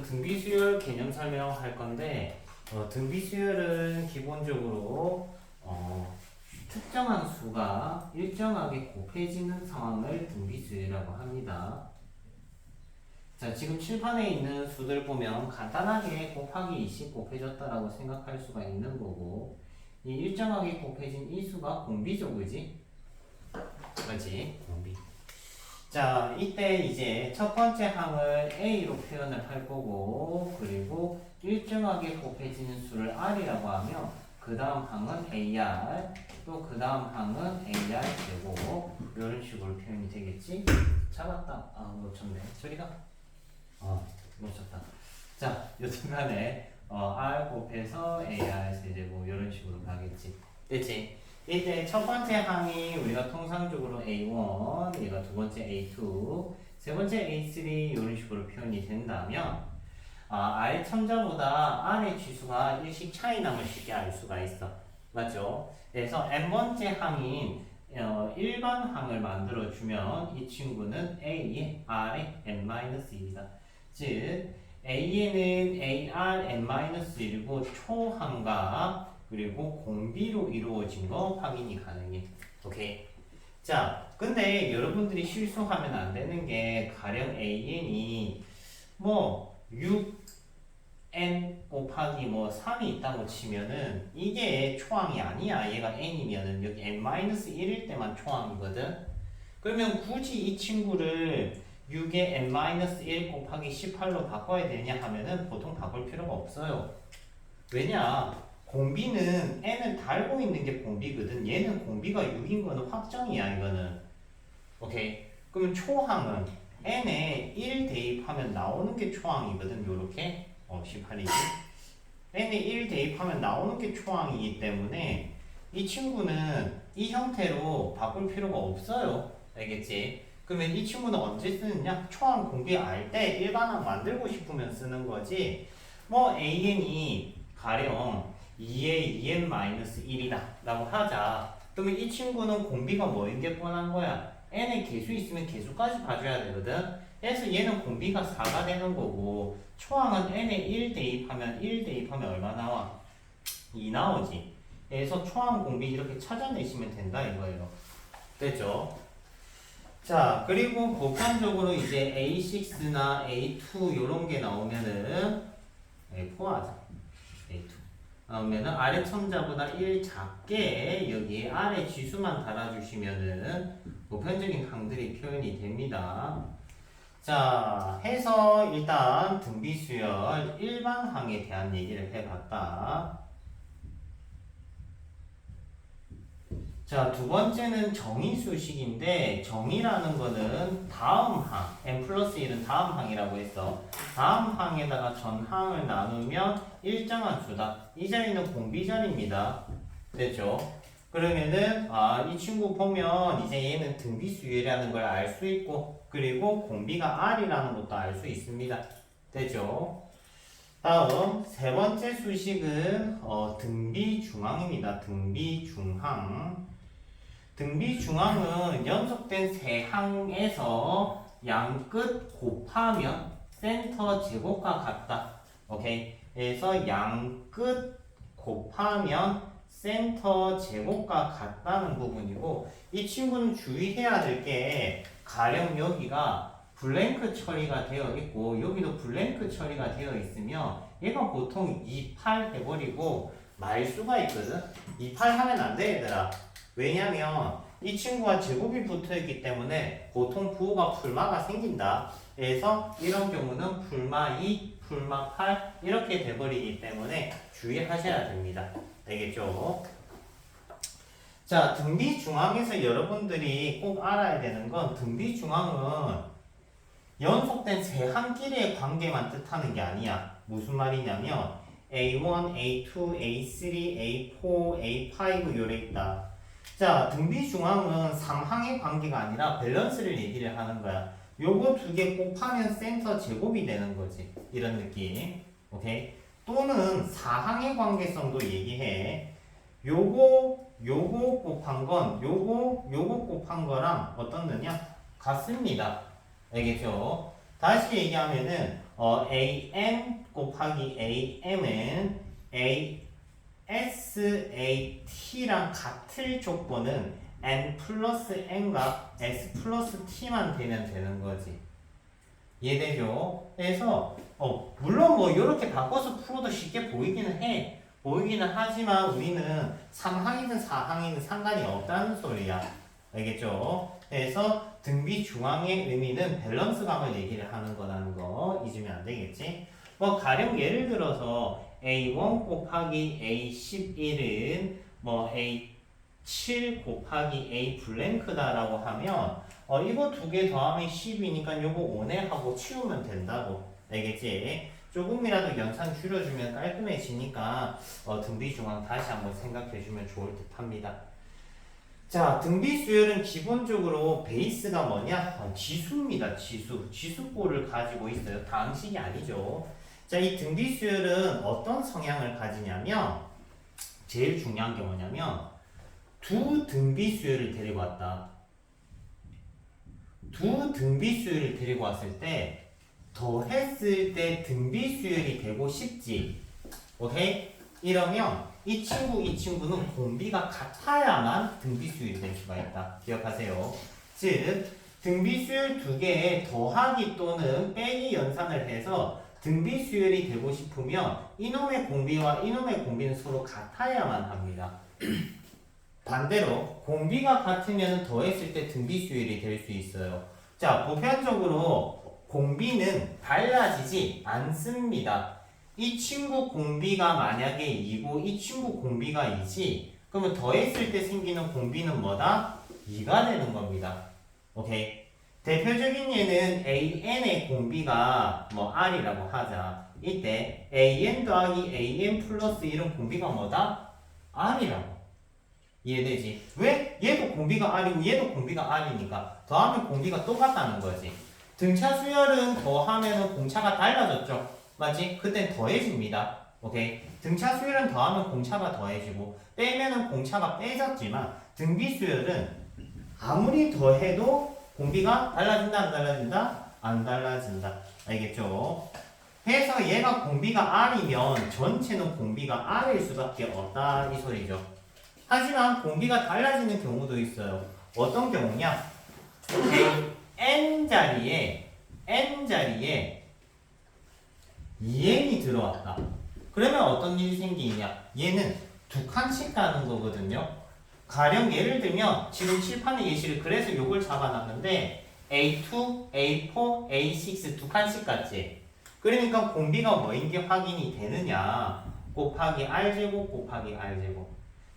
등비 수열 개념 설명할 건데 등비 수열은 기본적으로 특정한 수가 일정하게 곱해지는 상황을 등비 수열이라고 합니다. 자, 지금 칠판에 있는 수들 보면 간단하게 곱하기 20 곱해졌다라고 생각할 수가 있는 거고, 이 일정하게 곱해진 이 수가 공비죠, 그지? 그지? 공비. 자, 이때 이제 첫 번째 항을 A로 표현을 할 거고, 그리고 일정하게 곱해지는 수를 R이라고 하면 그 다음 항은 AR, 또 그 다음 항은 AR 되고, 이런 식으로 표현이 되겠지? 잡았다. 놓쳤네. 저리가. 놓쳤다. 자, 여튼간에 R 곱해서 AR 세제곱 이런 식으로 가겠지. 됐지? 이때 첫 번째 항이 우리가 통상적으로 A1, 얘가 두 번째 A2, 세 번째 A3 이런 식으로 표현이 된다면 R의 첨자보다 R의 지수가 일씩 차이 남을 쉽게 알 수가 있어. 맞죠? 그래서 n번째 항인 일반 항을 만들어주면 이 친구는 A의 R의 n-1이다. 즉 A에는 AR n-1이고 초항과 그리고 공비로 이루어진 거 확인이 가능해. 오케이. 자, 근데 여러분들이 실수하면 안 되는 게 가령 AN이 뭐 6n 곱하기 뭐 3이 있다고 치면은 이게 초항이 아니야. 얘가 n이면은 여기 n-1일 때만 초항이거든. 그러면 굳이 이 친구를 6에 n-1 곱하기 18로 바꿔야 되냐 하면은 보통 바꿀 필요가 없어요. 왜냐? 공비는 n을 달고 있는 게 공비거든. 얘는 공비가 6인 거는 확정이야, 이거는. 오케이. 그러면 초항은 n에 1 대입하면 나오는 게 초항이거든. 요렇게. 18이지. n에 1 대입하면 나오는 게 초항이기 때문에 이 친구는 이 형태로 바꿀 필요가 없어요. 알겠지? 그러면 이 친구는 언제 쓰느냐? 초항 공비 알 때 일반항 만들고 싶으면 쓰는 거지. 뭐 an이 가령 2에 2n-1이다 라고 하자. 그러면 이 친구는 공비가 뭐인 게 뻔한 거야. n에 개수 있으면 개수까지 봐줘야 되거든. 그래서 얘는 공비가 4가 되는 거고, 초항은 n에 1 대입하면 얼마 나와? 2 나오지. 그래서 초항 공비 이렇게 찾아내시면 된다 이거예요. 됐죠? 자, 그리고 보편적으로 이제 A6나 A2 요런 게 나오면은 A4 하자. A2 나오면은 아래 첨자보다 1 작게 여기에 아래 지수만 달아주시면은 보편적인 항들이 표현이 됩니다. 자, 해서 일단 등비수열 일반 항에 대한 얘기를 해봤다. 자, 두 번째는 정의수식인데, 정의라는 거는 다음 항, n 플러스 1은 다음 항이라고 했어. 다음 항에다가 전 항을 나누면 일정한 수다. 이 자리는 공비자리입니다. 됐죠? 그러면은 이 친구 보면 이제 얘는 등비수열이라는 걸 알 수 있고, 그리고 공비가 R이라는 것도 알 수 있습니다. 됐죠? 다음 세 번째 수식은 등비중항입니다. 등비중항. 등비중항은 연속된 세 항에서 양끝 곱하면 센터 제곱과 같다. 오케이. 그래서 양끝 곱하면 센터 제곱과 같다는 부분이고, 이 친구는 주의해야 될 게 가령 여기가 블랭크 처리가 되어 있고 여기도 블랭크 처리가 되어 있으면 얘가 보통 28 해버리고 말수가 있거든. 28 하면 안 돼, 얘들아. 왜냐면 이 친구와 제곱이 붙어있기 때문에 보통 부호가 풀마가 생긴다. 그래서 이런 경우는 풀마 2, 풀마 8 이렇게 돼버리기 때문에 주의하셔야 됩니다. 알겠죠? 자, 등비중항에서 여러분들이 꼭 알아야 되는 건 등비중항은 연속된 세 항끼리의 관계만 뜻하는 게 아니야. 무슨 말이냐면 A1, A2, A3, A4, A5 요래 있다. 자, 등비중항은 3항의 관계가 아니라 밸런스를 얘기를 하는 거야. 요거 두 개 곱하면 센터 제곱이 되는 거지. 이런 느낌. 오케이? 또는 4항의 관계성도 얘기해. 요거 곱한 건 요거 곱한 거랑 어떻느냐? 같습니다. 알겠죠? 다시 얘기하면은 AM 곱하기 AM은 ASAT랑 같을 조건은 N 플러스 N과 S 플러스 T만 되면 되는 거지. 이해되죠? 그래서 물론 뭐 이렇게 바꿔서 풀어도 쉽게 보이기는 하지만 우리는 3항이든 4항이든 상관이 없다는 소리야. 알겠죠? 그래서 등비 중앙의 의미는 밸런스감을 얘기를 하는 거라는 거 잊으면 안 되겠지? 뭐 가령 예를 들어서 A1 곱하기 A11은 뭐 A7 곱하기 A 블랭크다라고 하면 이거 두 개 더하면 10이니까 요거 5네 하고 치우면 된다고. 알겠지? 조금이라도 연산 줄여주면 깔끔해지니까 등비 중앙 다시 한번 생각해주면 좋을 듯 합니다. 자, 등비 수열은 기본적으로 베이스가 뭐냐? 지수입니다. 지수꼴을 가지고 있어요. 다항식이 아니죠. 자, 이 등비 수열은 어떤 성향을 가지냐면 제일 중요한 게 뭐냐면 두 등비 수열을 데리고 왔다. 두 등비 수열을 데리고 왔을 때 더했을 때 등비 수열이 되고 싶지. 오케이? 이러면 이 친구는 공비가 같아야만 등비 수열이 될 수가 있다. 기억하세요. 즉 등비 수열 두 개에 더하기 또는 빼기 연산을 해서 등비 수열이 되고 싶으면 이놈의 공비와 이놈의 공비는 서로 같아야만 합니다. 반대로 공비가 같으면 더했을 때 등비 수열이 될 수 있어요. 자, 보편적으로 공비는 달라지지 않습니다. 이 친구 공비가 만약에 2고 이 친구 공비가 2지, 그러면 더했을 때 생기는 공비는 뭐다? 2가 되는 겁니다. 오케이? 대표적인 예는 AN의 공비가 뭐 R이라고 하자. 이때 AN 더하기 AN 플러스 1은 공비가 뭐다? R이라고. 이해되지? 왜? 얘도 공비가 R이고 얘도 공비가 R이니까 더하면 공비가 똑같다는 거지. 등차 수열은 더하면 공차가 달라졌죠? 맞지? 그땐 더해집니다. 오케이? 등차 수열은 더하면 공차가 더해지고 빼면은 공차가 빼졌지만 등비 수열은 아무리 더해도 공비가 달라진다 안 달라진다? 안 달라진다. 알겠죠? 해서 얘가 공비가 R이면 전체는 공비가 R일 수밖에 없다 이 소리죠. 하지만 공비가 달라지는 경우도 있어요. 어떤 경우냐? N자리에 2n이 들어왔다. 그러면 어떤 일이 생기냐? 얘는 두 칸씩 가는 거거든요. 가령 예를 들면 지금 칠판에 예시를 그래서 요걸 잡아놨는데 A2, A4, A6 두 칸씩 갔지. 그러니까 공비가 뭐인 게 확인이 되느냐? 곱하기 R제곱 곱하기 R제곱.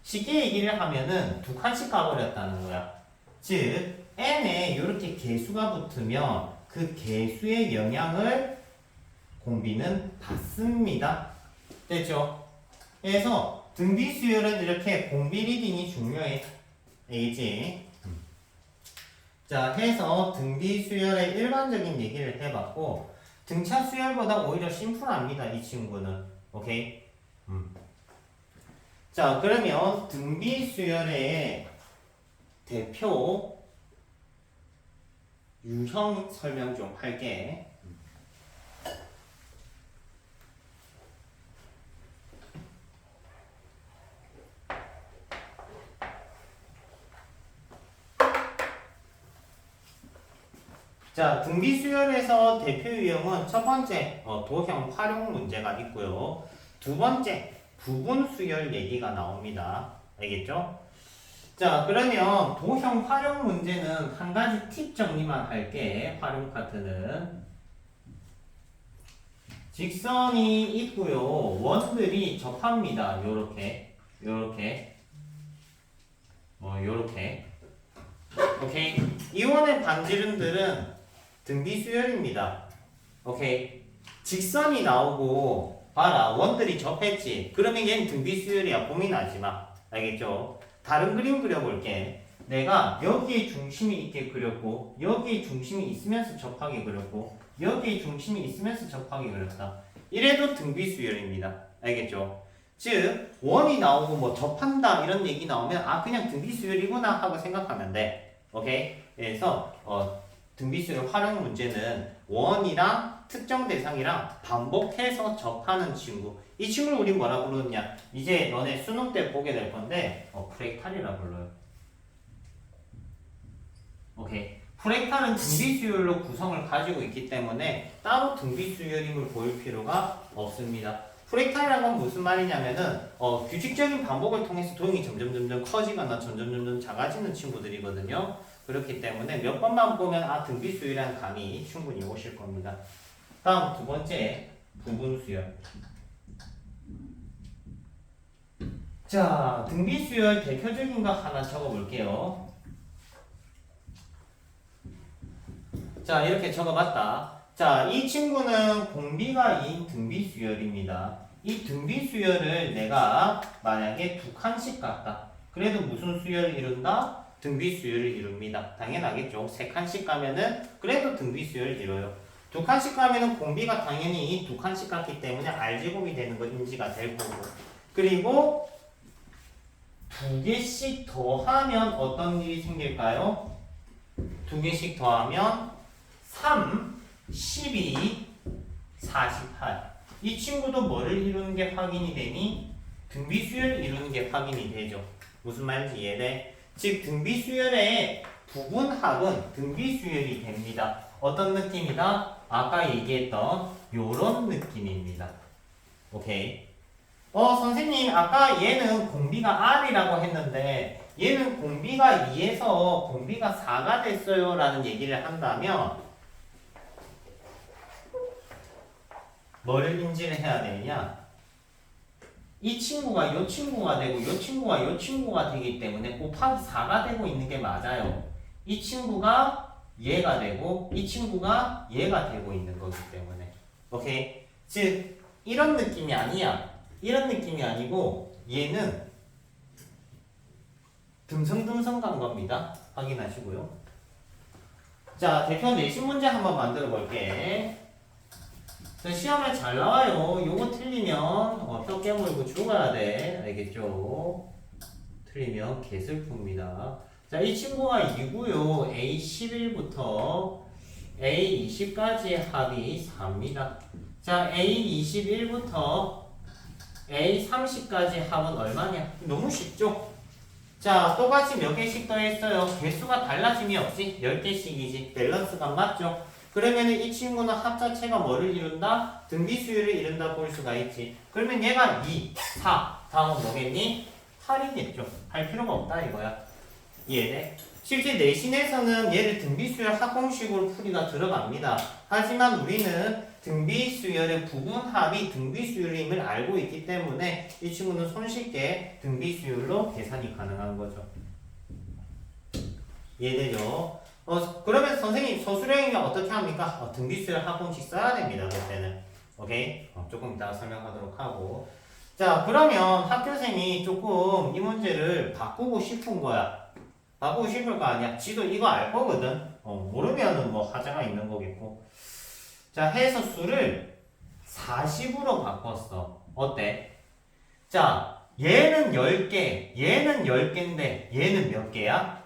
쉽게 얘기를 하면은 두 칸씩 가버렸다는 거야. 즉 n에 이렇게 개수가 붙으면 그 개수의 영향을 공비는 받습니다. 됐죠? 그래서 등비 수열은 이렇게 공비 리딩이 중요해. 알겠지? 자, 해서 등비 수열의 일반적인 얘기를 해봤고 등차 수열보다 오히려 심플합니다. 이 친구는. 오케이? 자, 그러면 등비 수열의 대표 유형 설명 좀 할게. 자, 등비 수열에서 대표 유형은 첫 번째 도형 활용 문제가 있고요. 두 번째 부분 수열 얘기가 나옵니다. 알겠죠? 자, 그러면 도형 활용 문제는 한 가지 팁 정리만 할게. 활용 파트는 직선이 있고요. 원들이 접합니다. 요렇게 요렇게 오케이. 이 원의 반지름들은 등비 수열입니다. 오케이. 직선이 나오고 봐라. 원들이 접했지. 그러면 얘는 등비 수열이야. 고민하지 마. 알겠죠? 다른 그림 그려볼게. 내가 여기에 중심이 있게 그렸고 여기에 중심이 있으면서 접하게 그렸고 여기에 중심이 있으면서 접하게 그렸다. 이래도 등비 수열입니다. 알겠죠? 즉 원이 나오고 뭐 접한다 이런 얘기 나오면 아 그냥 등비 수열이구나 하고 생각하면 돼. 오케이? 그래서 등비 수열 활용 문제는 원이랑 특정 대상이랑 반복해서 접하는 친구. 이 친구를 우리 뭐라 부르느냐? 이제 너네 수능 때 보게 될 건데 프랙탈이라 불러요. 오케이. 프랙탈은 등비수열로 구성을 가지고 있기 때문에 따로 등비수열임을 보일 필요가 없습니다. 프랙탈이라는 건 무슨 말이냐면은 규칙적인 반복을 통해서 도형이 점점 커지거나 점점 작아지는 친구들이거든요. 그렇기 때문에 몇 번만 보면 등비수열이라는 감이 충분히 오실 겁니다. 다음 두 번째 부분수열. 자, 등비수열 대표적인 거 하나 적어볼게요. 자, 이렇게 적어봤다. 자, 이 친구는 공비가 2인 등비수열입니다. 이 등비수열을 내가 만약에 두 칸씩 깠다. 그래도 무슨 수열을 이룬다? 등비수열을 이룹니다. 당연하겠죠. 세 칸씩 가면은 그래도 등비수열을 이뤄요. 두 칸씩 가면은 공비가 당연히 두 칸씩 갔기 때문에 R제곱이 되는 거 인지가 될 거고. 그리고 두 개씩 더하면 어떤 일이 생길까요? 두 개씩 더하면 3, 12, 48. 이 친구도 뭐를 이루는 게 확인이 되니? 등비수열을 이루는 게 확인이 되죠. 무슨 말인지 이해돼? 즉 등비수열의 부분합은 등비수열이 됩니다. 어떤 느낌이다? 아까 얘기했던 요런 느낌입니다. 오케이. 선생님 아까 얘는 공비가 R이라고 했는데 얘는 공비가 2에서 공비가 4가 됐어요 라는 얘기를 한다면 뭐를 인지를 해야 되느냐? 이 친구가 요 친구가 되고 요 친구가 요 친구가 되기 때문에 곱하기 4가 되고 있는 게 맞아요. 이 친구가 얘가 되고 이 친구가 얘가 되고 있는 거기 때문에. 오케이? 즉 이런 느낌이 아니야. 이런 느낌이 아니고 얘는 듬성듬성 간 겁니다. 확인하시고요. 자, 대표 내신 문제 한번 만들어 볼게. 시험에 잘 나와요. 요거 틀리면 뼈 깨물고 죽어야 돼. 알겠죠? 틀리면 개슬픕니다. 자, 이 친구가 2고요. A11부터 A20까지의 합이 4입니다. 자, A21부터 A30까지 합은 얼마냐? 너무 쉽죠? 자, 똑같이 몇 개씩 더했어요? 개수가 달라짐이 없지? 10개씩이지. 밸런스가 맞죠? 그러면 이 친구는 합 자체가 뭐를 이룬다? 등비수열을 이룬다 볼 수가 있지. 그러면 얘가 2, 4, 다음은 뭐겠니? 8이겠죠. 할 필요가 없다 이거야. 이해돼? 실제 내신에서는 얘를 등비수열 합공식으로 풀이가 들어갑니다. 하지만 우리는 등비수열의 부분합이 등비수열임을 알고 있기 때문에 이 친구는 손쉽게 등비수열로 계산이 가능한 거죠. 이해되죠? 그러면 선생님 서술형이면 어떻게 합니까? 등비수열 합공식 써야 됩니다. 그때는. 오케이? 조금 이따가 설명하도록 하고. 자, 그러면 학교생이 조금 이 문제를 바꾸고 싶은 거야. 바꾸고 싶을 거 아니야. 지도 이거 알 거거든. 모르면은 뭐 하자가 있는 거겠고. 자, 해서 수를 40으로 바꿨어. 어때? 자, 얘는 10개, 얘는 10개인데 얘는 몇 개야?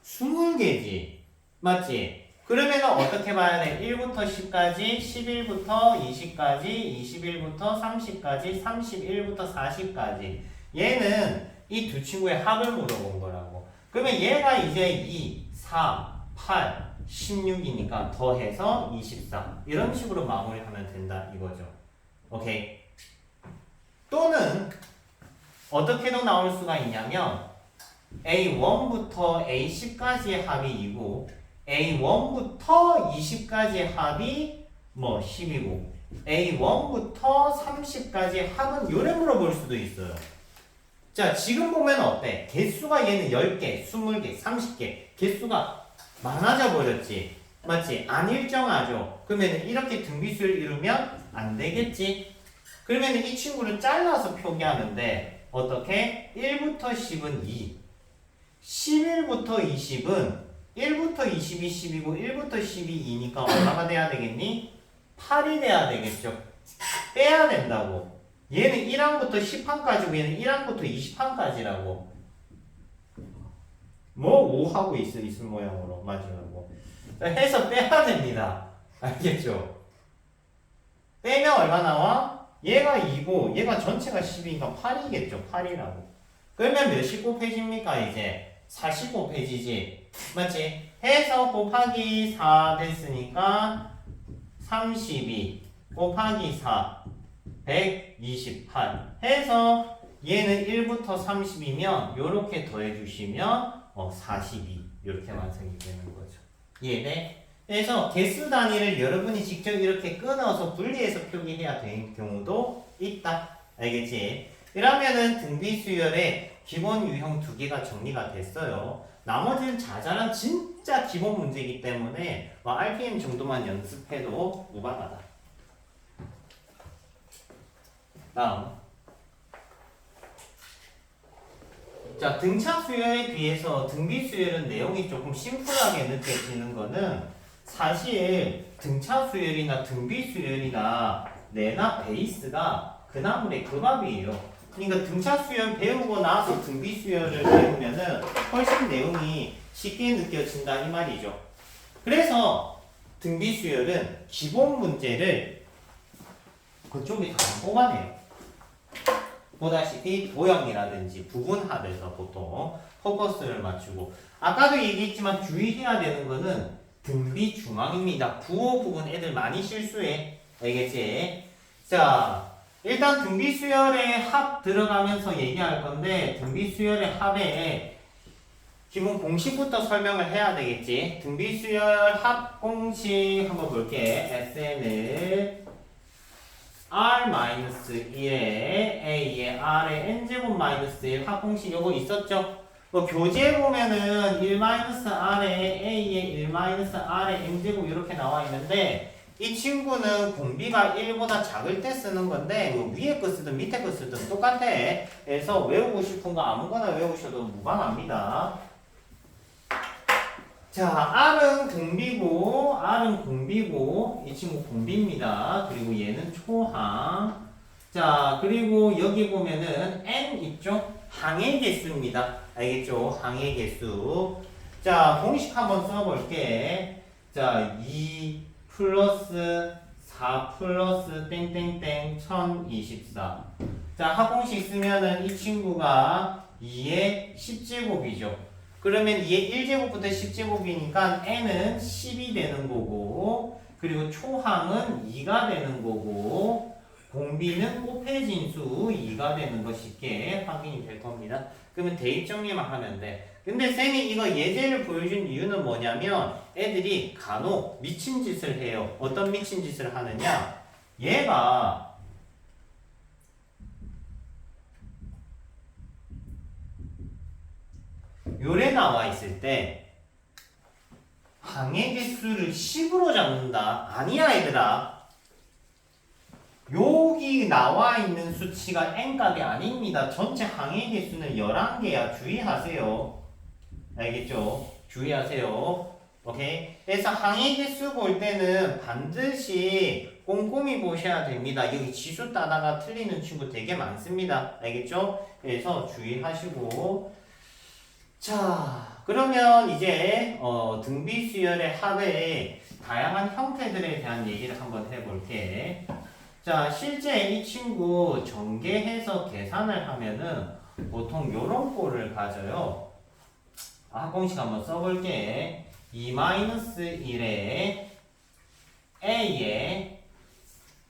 20개지. 맞지? 그러면 어떻게 봐야 돼? 1부터 10까지, 11부터 20까지, 21부터 30까지, 31부터 40까지. 얘는 이 두 친구의 합을 물어본 거라고. 그러면 얘가 이제 2, 4, 8, 16이니까 더해서 24. 이런 식으로 마무리하면 된다 이거죠. 오케이. 또는 어떻게도 나올 수가 있냐면 A1부터 A10까지의 합이 2고 A1부터 20까지의 합이 10이고 A1부터 30까지의 합은 요래 물어볼 수도 있어요. 자, 지금 보면 어때? 개수가 얘는 10개, 20개, 30개 개수가 많아져 버렸지. 맞지? 안 일정하죠. 그러면 이렇게 등비수를 이루면 안 되겠지. 그러면 이 친구를 잘라서 표기하는데 어떻게? 1부터 10은 2 11부터 20은 1부터 20이 10이고 1부터 10이 2니까 얼마가 돼야 되겠니? 8이 돼야 되겠죠. 빼야 된다고. 얘는 1항부터 10항까지고 얘는 1항부터 20항까지라고. 뭐 5 하고 있을 모양으로 마지막으로 해서 빼야 됩니다. 알겠죠? 빼면 얼마 나와? 얘가 2고 얘가 전체가 10이니까 8이겠죠. 8이라고. 그러면 몇이 곱해집니까 이제? 40 곱해지지. 맞지? 해서 곱하기 4 됐으니까 32 곱하기 4 128 해서 얘는 1부터 30이면 요렇게 더해주시면 42 이렇게 완성이 되는 거죠. 이해돼? 그래서 개수 단위를 여러분이 직접 이렇게 끊어서 분리해서 표기해야 되는 경우도 있다. 알겠지? 그러면은 등비수열의 기본 유형 2개가 정리가 됐어요. 나머지는 자잘한 진짜 기본 문제이기 때문에 RPM 정도만 연습해도 무방하다. 다음. 자, 등차 수열에 비해서 등비 수열은 내용이 조금 심플하게 느껴지는 거는 사실 등차 수열이나 등비 수열이나 내나 베이스가 그나물의 그 밥이에요. 그러니까 등차 수열 배우고 나서 등비 수열을 배우면은 훨씬 내용이 쉽게 느껴진다 이 말이죠. 그래서 등비 수열은 기본 문제를 그쪽이 다 안 뽑아내요. 보다시피 도형이라든지 부분합에서 보통 포커스를 맞추고 아까도 얘기했지만 주의해야 되는 거는 등비 중앙입니다. 부호 부분 애들 많이 실수해. 알겠지? 자, 일단 등비 수열의 합 들어가면서 얘기할 건데 등비 수열의 합에 기본 공식부터 설명을 해야 되겠지. 등비 수열 합 공식 한번 볼게. SN을 R-1에 A에 R에 N제곱 마이너스 1 합공식 요거 있었죠? 뭐 교재에 보면은 1-R에 A에 1-R에 N제곱 이렇게 나와 있는데 이 친구는 공비가 1보다 작을 때 쓰는 건데 뭐 위에 거 쓰든 밑에 거 쓰든 똑같아. 그래서 외우고 싶은 거 아무거나 외우셔도 무방합니다. 자, R은 공비고, 이 친구 공비입니다. 그리고 얘는 초항. 자, 그리고 여기 보면은 N 있죠? 항의 개수입니다. 알겠죠? 항의 개수. 자, 공식 한번 써볼게. 자, 2 플러스 4 플러스 땡땡땡 1024. 자, 합공식 쓰면은 이 친구가 2의 10제곱이죠. 그러면 2의 1제곱부터 10제곱이니까 n은 10이 되는 거고 그리고 초항은 2가 되는 거고 공비는 곱해진 수 2가 되는 거 쉽게 확인이 될 겁니다. 그러면 대입 정리만 하면 돼. 근데 쌤이 이거 예제를 보여준 이유는 뭐냐면 애들이 간혹 미친 짓을 해요. 어떤 미친 짓을 하느냐? 얘가 요래 나와 있을 때 항의 개수를 10으로 잡는다. 아니야 얘들아. 여기 나와 있는 수치가 n값이 아닙니다. 전체 항의 개수는 11개야. 주의하세요. 알겠죠? 주의하세요. 오케이? 그래서 항의 개수 볼 때는 반드시 꼼꼼히 보셔야 됩니다. 여기 지수 따다가 틀리는 친구 되게 많습니다. 알겠죠? 그래서 주의하시고 자, 그러면 이제 등비 수열의 합의 다양한 형태들에 대한 얘기를 한번 해볼게. 자, 실제 이 친구 전개해서 계산을 하면은 보통 요런 꼴을 가져요. 합공식 한번 써볼게. 2-1에 A에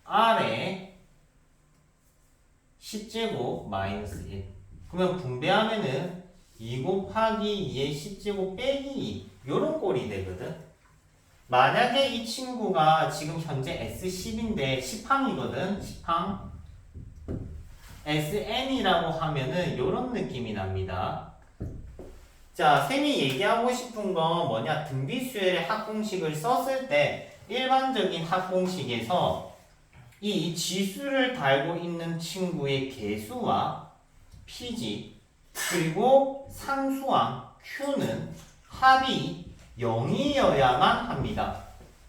R에 10제곱 마이너스 1. 그러면 분배하면은 2 곱하기 2의 10제곱 빼기 2 요런 꼴이 되거든. 만약에 이 친구가 지금 현재 S10인데 10항이거든. 10항 SN이라고 하면은 요런 느낌이 납니다. 자, 쌤이 얘기하고 싶은 건 뭐냐? 등비수열의 합공식을 썼을 때 일반적인 합공식에서 이 지수를 달고 있는 친구의 개수와 피지 그리고 상수항 Q는 합이 0이어야만 합니다.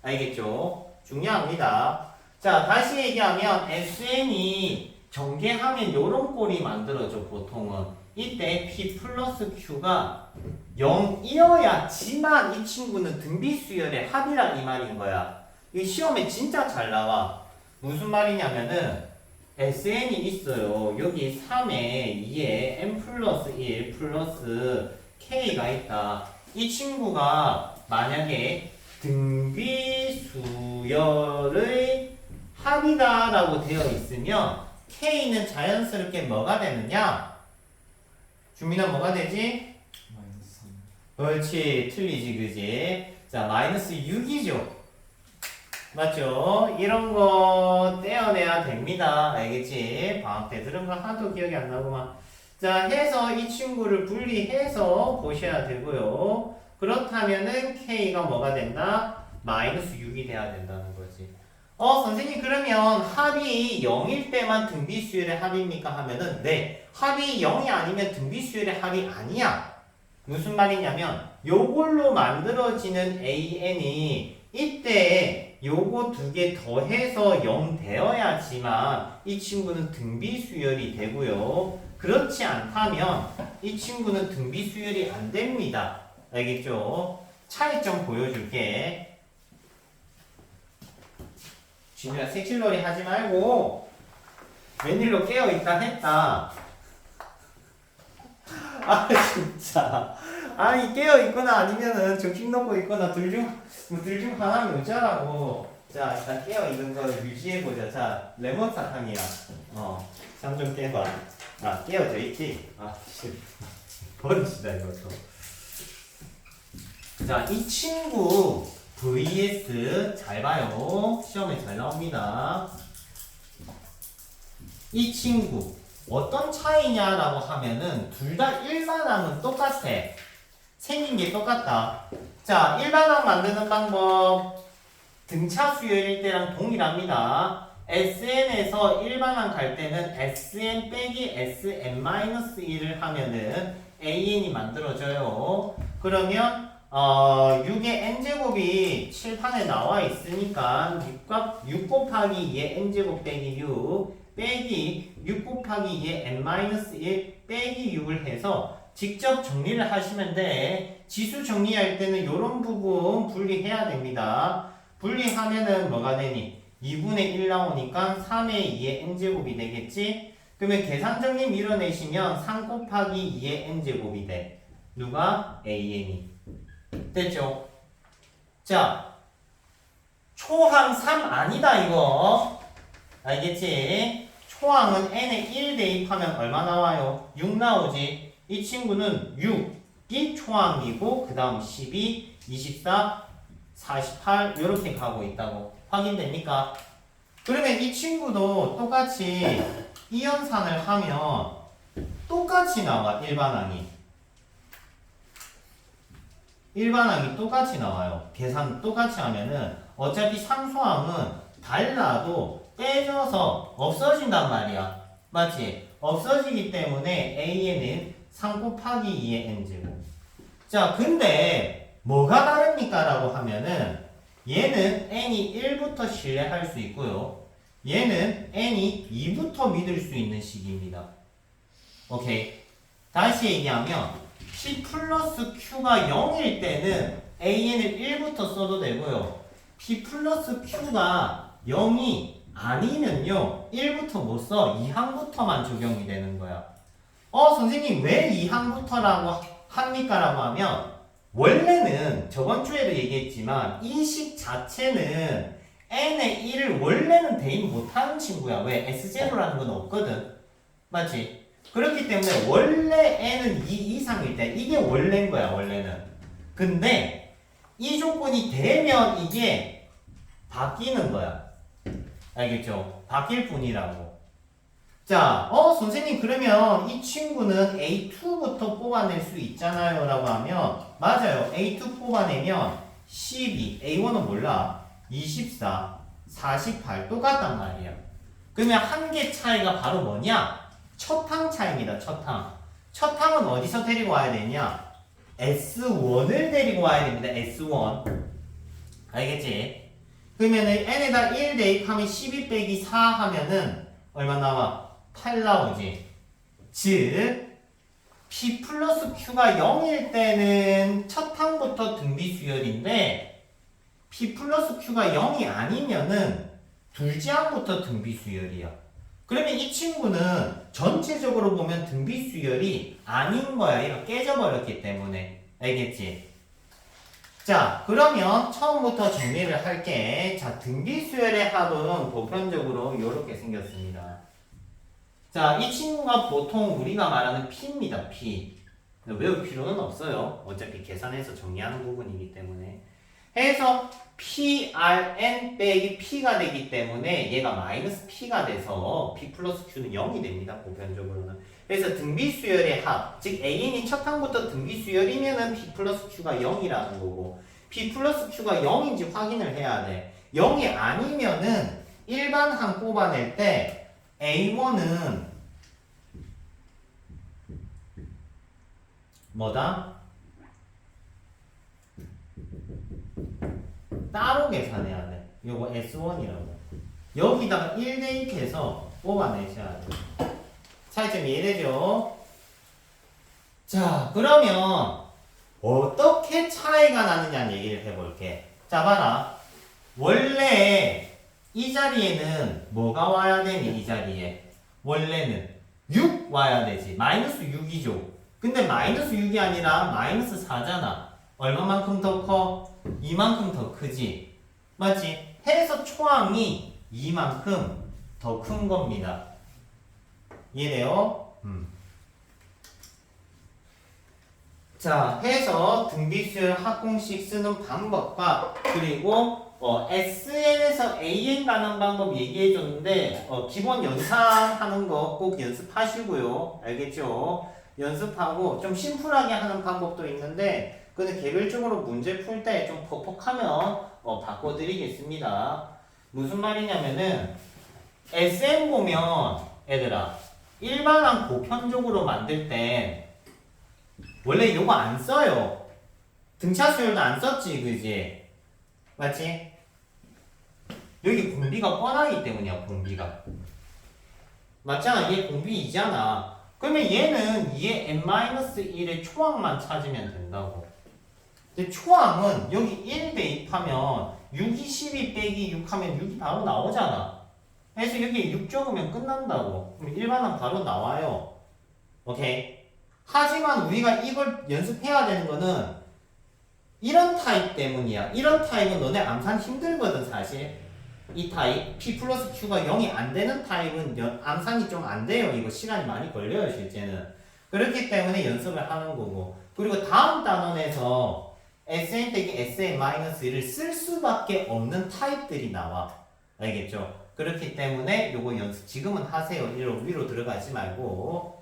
알겠죠? 중요합니다. 자, 다시 얘기하면 SN이 전개하면 이런 꼴이 만들어져 보통은. 이때 P 플러스 Q가 0이어야지만 이 친구는 등비수열의 합이란 이 말인 거야. 이 시험에 진짜 잘 나와. 무슨 말이냐면은 SN이 있어요. 여기 3에 2에 n 플러스 1 플러스 k가 있다. 이 친구가 만약에 등비수열의 합이다라고 되어 있으면 k는 자연스럽게 뭐가 되느냐? 주민아 뭐가 되지? 마이너스 3. 그렇지. 틀리지 그지? 자 마이너스 6이죠. 맞죠? 이런 거 떼어내야 됩니다. 알겠지? 방학 때 들은 거 하나도 기억이 안 나구만. 자, 해서 이 친구를 분리해서 보셔야 되고요. 그렇다면은 K가 뭐가 된다? 마이너스 6이 돼야 된다는 거지. 선생님 그러면 합이 0일 때만 등비수열의 합입니까? 하면은 네. 합이 0이 아니면 등비수열의 합이 아니야. 무슨 말이냐면 요걸로 만들어지는 AN이 이때 요거 두 개 더해서 0 되어야지만 이 친구는 등비수열이 되고요. 그렇지 않다면 이 친구는 등비수열이 안 됩니다. 알겠죠? 차이점 보여줄게. 진우야 색칠놀이 하지 말고 웬일로 깨어있다 했다. 아 진짜. 아니 깨어있거나 아니면은 정신 놓고 있거나 둘 중 하나면 어쩌라고. 자 일단 깨어있는 걸 유지해보자. 자 레몬 사탕이야. 잠 좀 깨봐. 아 깨어져 있지? 아 씨. 버릇이다 이것도. 자 이 친구 vs 잘 봐요. 시험에 잘 나옵니다. 이 친구 어떤 차이냐라고 하면은 둘 다 일반항은 똑같아. 생긴 게 똑같다. 자, 일반항 만드는 방법 등차 수열일 때랑 동일합니다. SN에서 일반항 갈 때는 SN 빼기 SN-1을 하면은 AN이 만들어져요. 그러면 6의 n제곱이 칠판에 나와 있으니까 6 곱하기 2의 n제곱 빼기 6 빼기 6 곱하기 2의 n-1 빼기 6을 해서 직접 정리를 하시면 돼. 지수 정리할 때는 이런 부분 분리해야 됩니다. 분리하면은 뭐가 되니? 2분의 1 나오니까 3의 2의 n제곱이 되겠지? 그러면 계산 정리 밀어내시면 3 곱하기 2의 n제곱이 돼. 누가? AN이. 됐죠? 자, 초항 3 아니다 이거. 알겠지? 초항은 n에 1 대입하면 얼마 나와요? 6 나오지? 이 친구는 6이 초항이고 그 다음 12, 24, 48 이렇게 가고 있다고. 확인됩니까? 그러면 이 친구도 똑같이 이연산을 하면 똑같이 나와. 일반항이 똑같이 나와요. 계산 똑같이 하면은 어차피 상수항은 달라도 떼져서 없어진단 말이야. 맞지? 없어지기 때문에 AN은 3 곱하기 2의 n제곱. 자, 근데 뭐가 다릅니까? 라고 하면은 얘는 n이 1부터 신뢰할 수 있고요. 얘는 n이 2부터 믿을 수 있는 식입니다. 오케이. 다시 얘기하면 p 플러스 q가 0일 때는 an을 1부터 써도 되고요. p 플러스 q가 0이 아니면요 1부터 못 써. 2항부터만 적용이 되는 거야. 선생님 왜 2항부터라고 합니까? 라고 하면 원래는 저번 주에도 얘기했지만 이 식 자체는 n의 1을 원래는 대입 못하는 친구야. 왜? S0라는 건 없거든. 맞지? 그렇기 때문에 원래 n은 2 이상일 때 이게 원래인 거야. 원래는. 근데 이 조건이 되면 이게 바뀌는 거야. 알겠죠? 바뀔 뿐이라고. 자, 선생님 그러면 이 친구는 A2부터 뽑아낼 수 있잖아요 라고 하면 맞아요. A2 뽑아내면 12, A1은 몰라. 24, 48 똑같단 말이야. 그러면 한 개 차이가 바로 뭐냐? 첫항 차이입니다. 첫항은 어디서 데리고 와야 되냐? S1을 데리고 와야 됩니다. S1. 알겠지? 그러면은 n에다 1 대입하면 12 빼기 4 하면은 얼마 나와? 8 나오지. 즉 P 플러스 Q가 0일 때는 첫 항부터 등비수열인데 P 플러스 Q가 0이 아니면은 둘째항부터 등비수열이야. 그러면 이 친구는 전체적으로 보면 등비수열이 아닌 거야. 얘가 깨져버렸기 때문에. 알겠지? 자, 그러면 처음부터 정리를 할게. 자, 등비수열의 합은 보편적으로 이렇게 생겼습니다. 자, 이 친구가 보통 우리가 말하는 P입니다. P. 외울 필요는 없어요. 어차피 계산해서 정리하는 부분이기 때문에. 해서 PRN 빼기 P가 되기 때문에 얘가 마이너스 P가 돼서 P 플러스 Q는 0이 됩니다. 보편적으로는. 그래서 등비수열의 합, 즉 AN이 첫 항부터 등비수열이면은 P 플러스 Q가 0이라는 거고 P 플러스 Q가 0인지 확인을 해야 돼. 0이 아니면은 일반 항 뽑아낼 때 A1은 뭐다? 따로 계산해야 돼. 요거 S1이라고. 여기다가 1 대입해서 뽑아내셔야 돼. 차이점 이해되죠? 자, 그러면 어떻게 차이가 나느냐는 얘기를 해볼게. 자, 봐라. 원래 이 자리에는 뭐가 와야 되니? 이 자리에 원래는 6 와야 되지. 마이너스 6이죠. 근데 마이너스 6이 아니라 마이너스 4잖아. 얼마만큼 더 커? 이만큼 더 크지. 맞지? 해서 초항이 이만큼 더 큰 겁니다. 이해돼요? 자, 해서 등비수열 합공식 쓰는 방법과 그리고 SN에서 AN 가는 방법 얘기해줬는데 기본 연산하는 거 꼭 연습하시고요. 알겠죠? 연습하고 좀 심플하게 하는 방법도 있는데 근데 개별적으로 문제 풀 때 좀 퍽퍽하면 바꿔드리겠습니다. 무슨 말이냐면은 SN 보면 얘들아 일반항 보편적으로 만들 땐 원래 요거 안 써요. 등차 수열도 안 썼지, 그지? 맞지? 여기 공비가 뻔하기 때문이야, 공비가. 맞잖아, 얘 공비 2잖아. 그러면 얘는 2의 n-1의 초항만 찾으면 된다고. 근데 초항은 여기 1 대입하면 6이 12 빼기 6 하면 6이 바로 나오잖아. 그래서 여기에 6 적으면 끝난다고. 그럼 일반항 바로 나와요. 오케이? 하지만 우리가 이걸 연습해야 되는 거는 이런 타입 때문이야. 이런 타입은 너네 암산 힘들거든 사실. 이 타입 P 플러스 Q가 0이 안 되는 타입은 암산이 좀 안 돼요. 이거 시간이 많이 걸려요 실제는. 그렇기 때문에 연습을 하는 거고. 그리고 다음 단원에서 Sn 빼기 Sn-1을 쓸 수밖에 없는 타입들이 나와. 알겠죠? 그렇기 때문에 요거 연습 지금은 하세요. 위로 들어가지 말고.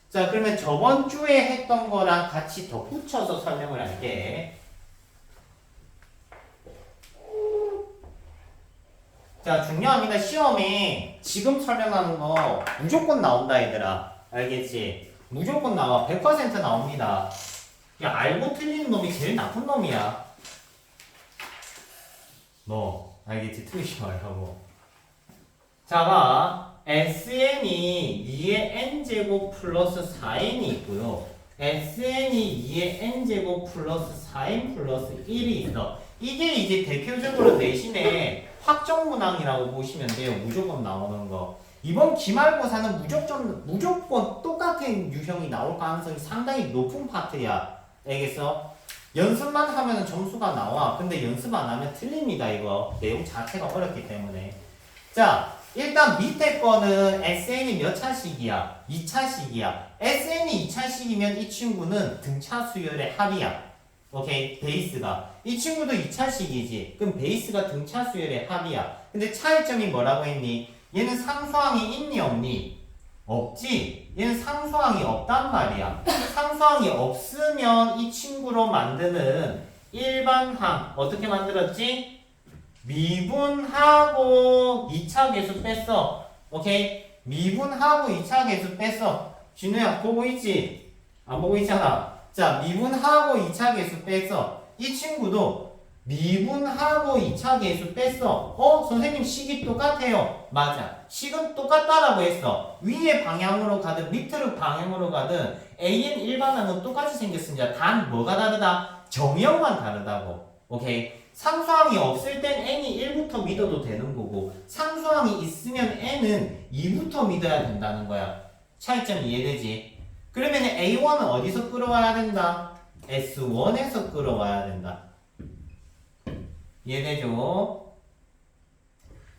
자, 그러면 저번 주에 했던 거랑 같이 덧붙여서 설명을 할게. 자, 중요합니다. 시험에 지금 설명하는 거 무조건 나온다, 얘들아. 알겠지? 무조건 나와. 100% 나옵니다. 야, 알고 틀리는 놈이 제일 나쁜 놈이야. 너, 알겠지? 틀리지 말라고. 자, 봐. SN이 2의 n제곱 플러스 4n이 있고요. SN이 2의 n제곱 플러스 4n 플러스 1이 있어. 이게 이제 대표적으로 내신에 확정문항이라고 보시면 돼요. 무조건 나오는 거. 이번 기말고사는 무조건 똑같은 유형이 나올 가능성이 상당히 높은 파트야. 알겠어? 연습만 하면 점수가 나와. 근데 연습 안 하면 틀립니다. 이거 내용 자체가 어렵기 때문에. 자, 일단 밑에 거는 SN이 몇 차식이야? 2차식이야. SN이 2차식이면 이 친구는 등차 수열의 합이야. 오케이? 베이스가. 이 친구도 2차식이지. 그럼 베이스가 등차 수열의 합이야. 근데 차이점이 뭐라고 했니? 얘는 상수항이 있니 없니? 없지. 얘는 상수항이 없단 말이야. 상수항이 없으면 이 친구로 만드는 일반항 어떻게 만들었지? 미분하고 2차 계수 뺐어. 오케이? 미분하고 2차 계수 뺐어. 진우야 보고 있지? 안 보고 있잖아. 자, 미분하고 2차 계수 뺐어. 이 친구도 미분하고 2차 계수 뺐어. 선생님 식이 똑같아요. 맞아. 식은 똑같다라고 했어. 위의 방향으로 가든 밑으로 방향으로 가든 AN 일반항은 똑같이 생겼으니까 단 뭐가 다르다? 정형만 다르다고. 오케이? 상수항이 없을 땐 n이 1부터 믿어도 되는 거고 상수항이 있으면 n은 2부터 믿어야 된다는 거야. 차이점 이해되지? 그러면 A1은 어디서 끌어와야 된다? S1에서 끌어와야 된다. 이해되죠?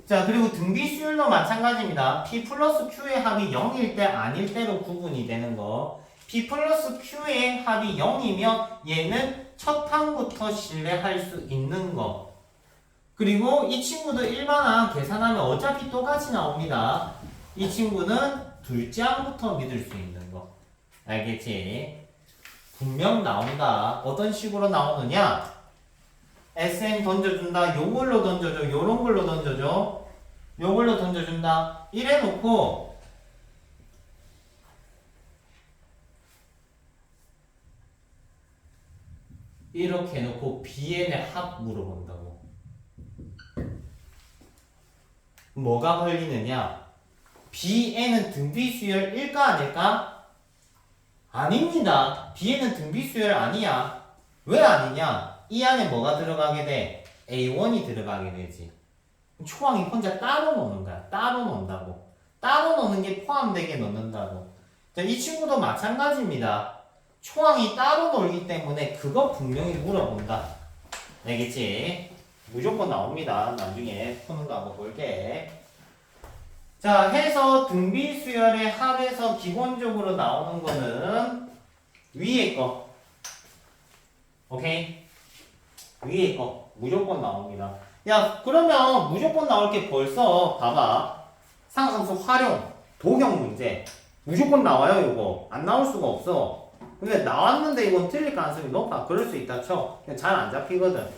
자, 그리고 등비수율도 마찬가지입니다. P 플러스 Q의 합이 0일 때 아닐 때로 구분이 되는 거. P 플러스 Q의 합이 0이면 얘는 첫 항부터 신뢰할 수 있는 거. 그리고 이 친구도 일반항 계산하면 어차피 똑같이 나옵니다. 이 친구는 둘째 항부터 믿을 수 있는 거. 알겠지? 분명 나온다. 어떤 식으로 나오느냐? SM 던져준다. 요걸로 던져줘. 요런 걸로 던져줘. 요걸로 던져준다. 이래 놓고 이렇게 해놓고 BN의 합 물어본다고. 뭐가 걸리느냐? BN은 등비수열 1가 아닐까? 아닙니다. BN은 등비수열 아니야. 왜 아니냐? 이 안에 뭐가 들어가게 돼? A1이 들어가게 되지. 초항이 혼자 따로 노는 거야. 따로 논다고. 따로 노는 게 포함되게 넣는다고. 자, 이 친구도 마찬가지입니다. 초항이 따로 놀기 때문에 그거 분명히 물어본다. 알겠지? 무조건 나옵니다. 나중에 푸는 거 한번 볼게. 자, 해서 등비수열의 합에서 기본적으로 나오는 거는 위에 거. 오케이? 위에 거. 무조건 나옵니다. 야, 그러면 무조건 나올 게 벌써 봐봐. 상수함수 활용, 도형 문제. 무조건 나와요, 이거. 안 나올 수가 없어. 근데 나왔는데 이건 틀릴 가능성이 높아. 그럴 수 있다 쳐. 잘 안 잡히거든.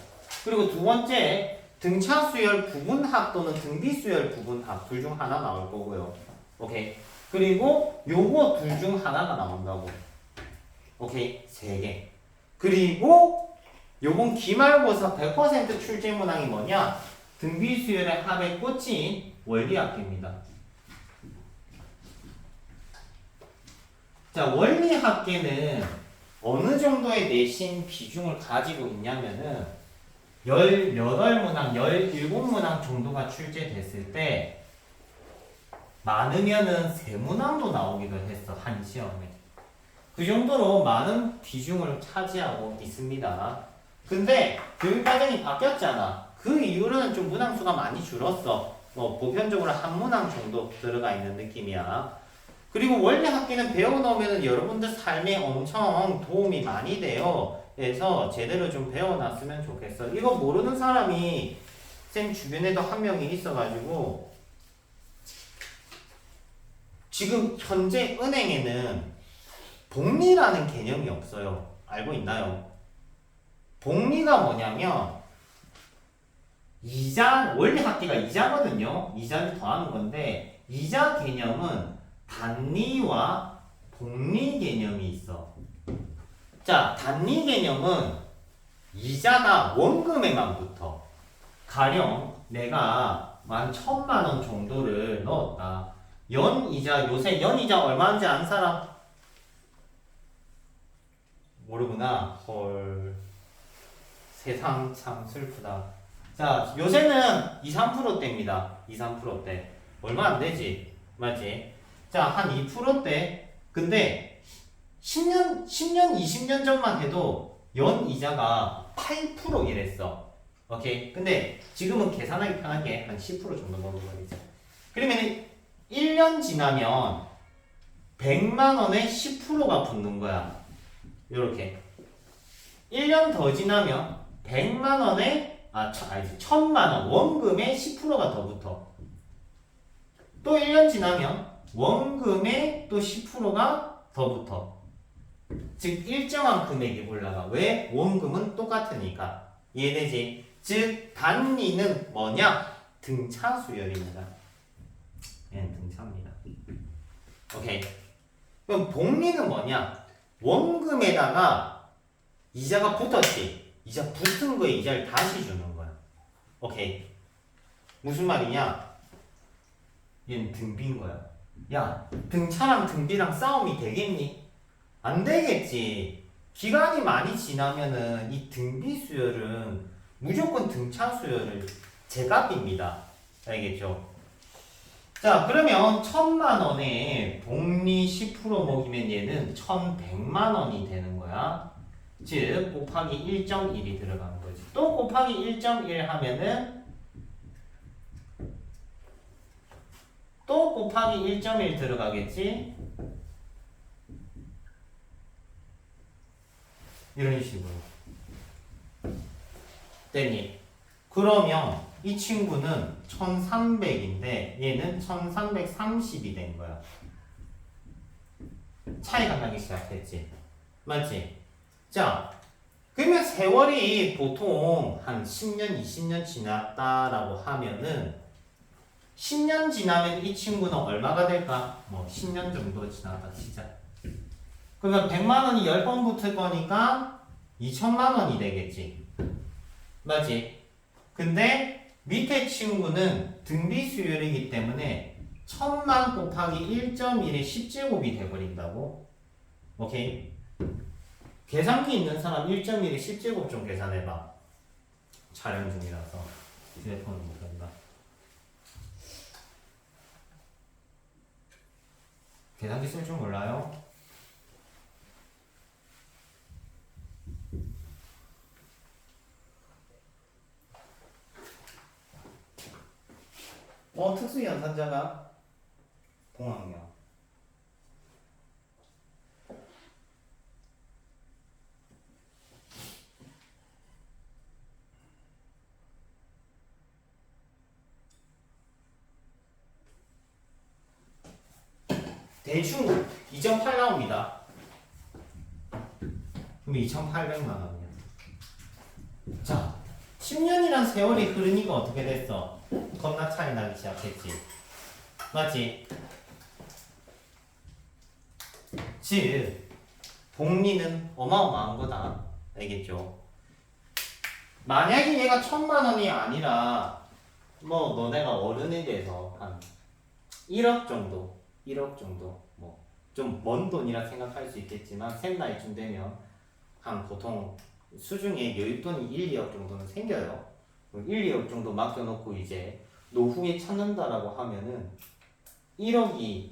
그리고 두 번째, 등차수열 부분합 또는 등비수열 부분합 둘 중 하나 나올 거고요. 오케이. 그리고 요거 둘 중 하나가 나온다고. 오케이. 3개. 그리고 요건 기말고사 100% 출제 문항이 뭐냐? 등비수열의 합에 꽂힌 원리합계입니다. 자, 원리합계는 어느 정도의 내신 비중을 가지고 있냐면은 18문항, 17문항 정도가 출제됐을 때 많으면은 3문항도 나오기도 했어, 한 시험에. 그 정도로 많은 비중을 차지하고 있습니다. 근데 교육과정이 바뀌었잖아. 그 이후로는 좀 문항수가 많이 줄었어. 뭐 보편적으로 한 문항 정도 들어가 있는 느낌이야. 그리고 원리합계는 배워놓으면 여러분들 삶에 엄청 도움이 많이 돼요. 그래서 제대로 좀 배워놨으면 좋겠어. 이거 모르는 사람이 쌤 주변에도 한 명이 있어가지고 지금 현재 은행에는 복리라는 개념이 없어요. 알고 있나요? 복리가 뭐냐면 이자, 원리합계가 이자거든요. 이자를 더하는 건데 이자 개념은 단리와 복리 개념이 있어. 자, 단리 개념은 이자가 원금에만 붙어. 가령 내가 11,000만 원 정도를 넣었다. 연이자, 요새 연이자 얼마인지 아는 사람? 모르구나. 헐. 세상 참 슬프다. 자, 요새는 2, 3%대입니다. 2, 3%대. 얼마 안 되지? 맞지? 자, 한 2%대. 근데 10년, 20년 전만 해도 연이자가 8% 이랬어. 오케이? 근데 지금은 계산하기 편하게 한 10% 정도 먹어버리자. 그러면 1년 지나면 100만 원에 10%가 붙는 거야. 요렇게. 1년 더 지나면 100만 원에, 아니지, 1000만 원, 원금에 10%가 더 붙어. 또 1년 지나면 원금에 또 10%가 더 붙어. 즉 일정한 금액이 올라가. 왜? 원금은 똑같으니까. 이해되지? 즉 단리는 뭐냐? 등차수열입니다. 얘는 등차입니다. 오케이. 그럼 복리는 뭐냐? 원금에다가 이자가 붙었지. 이자 붙은 거에 이자를 다시 주는 거야. 오케이. 무슨 말이냐? 얘는 등비인 거야. 야, 등차랑 등비랑 싸움이 되겠니? 안 되겠지. 기간이 많이 지나면은 이 등비 수열은 무조건 등차 수요를 제값입니다. 알겠죠? 자, 그러면 1000만 원에 복리 10% 먹이면 얘는 1100만 원이 되는 거야. 즉 곱하기 1.1이 들어가는 거지. 또 곱하기 1.1 하면은 또 곱하기 1.1 들어가겠지? 이런 식으로. 됐니? 그러면 이 친구는 1300인데 얘는 1330이 된 거야. 차이가 나기 시작했지. 맞지? 자, 그러면 세월이 보통 한 10년, 20년 지났다라고 하면은 10년 지나면 이 친구는 얼마가 될까? 뭐 10년 정도 지나다 치자. 그러면 100만 원이 10번 붙을 거니까 2천만 원이 되겠지. 맞지? 근데 밑에 친구는 등비 수열이기 때문에 1000만 곱하기 1.1의 10제곱이 돼버린다고. 오케이? 계산기 있는 사람 1.1의 10제곱 좀 계산해봐. 촬영 중이라서 휴대폰을 못 한다. 계산기 쓸 줄 몰라요? 특수 연산자가 봉황이야. 대충 2.8 나옵니다. 그럼 2,800만 원이야. 자, 10년이란 세월이 흐르니까 어떻게 됐어? 겁나 차이 나기 시작했지. 맞지? 즉, 복리는 어마어마한 거다. 알겠죠? 만약에 얘가 1000만 원이 아니라 뭐 너네가 어른에 대해서 한 1억 정도, 1억 정도, 뭐 좀 먼 돈이라 생각할 수 있겠지만 셋 나이쯤 되면 한 보통 수중에 여윳돈이 1, 2억 정도는 생겨요. 1, 2억 정도 맡겨놓고 이제 노후에 찾는다라고 하면은 1억이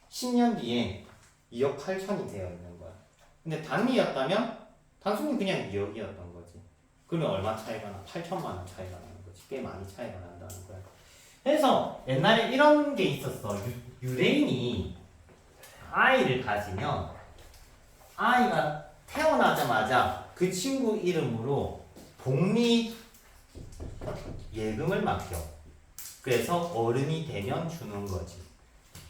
10년 뒤에 2억 8천이 되어 있는 거야. 근데 단위였다면 단순히 그냥 2억이었던 거지. 그러면 얼마 차이가 나? 8천만 원 차이가 나는 거지. 꽤 많이 차이가 난다는 거야. 그래서 옛날에 이런 게 있었어. 유대인이 아이를 가지면 아이가 태어나자마자 그 친구 이름으로 복리 예금을 맡겨. 그래서 어른이 되면 주는 거지.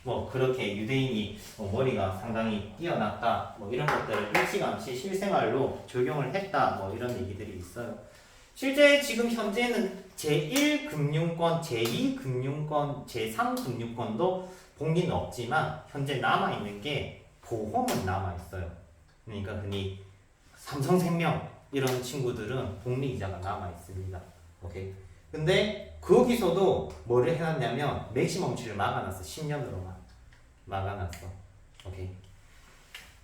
뭐 그렇게 유대인이 머리가 상당히 뛰어났다 뭐 이런 것들을 일찌감치 실생활로 적용을 했다 뭐 이런 얘기들이 있어요. 실제 지금 현재는 제1금융권, 제2금융권, 제3금융권도 복리는 없지만 현재 남아있는 게 보험은 남아있어요. 그러니까 흔히 삼성생명 이런 친구들은 복리 이자가 남아있습니다. 오케이. 근데 거기서도 뭐를 해놨냐면 맥시멈치를 막아놨어. 10년으로만 막아놨어. 오케이.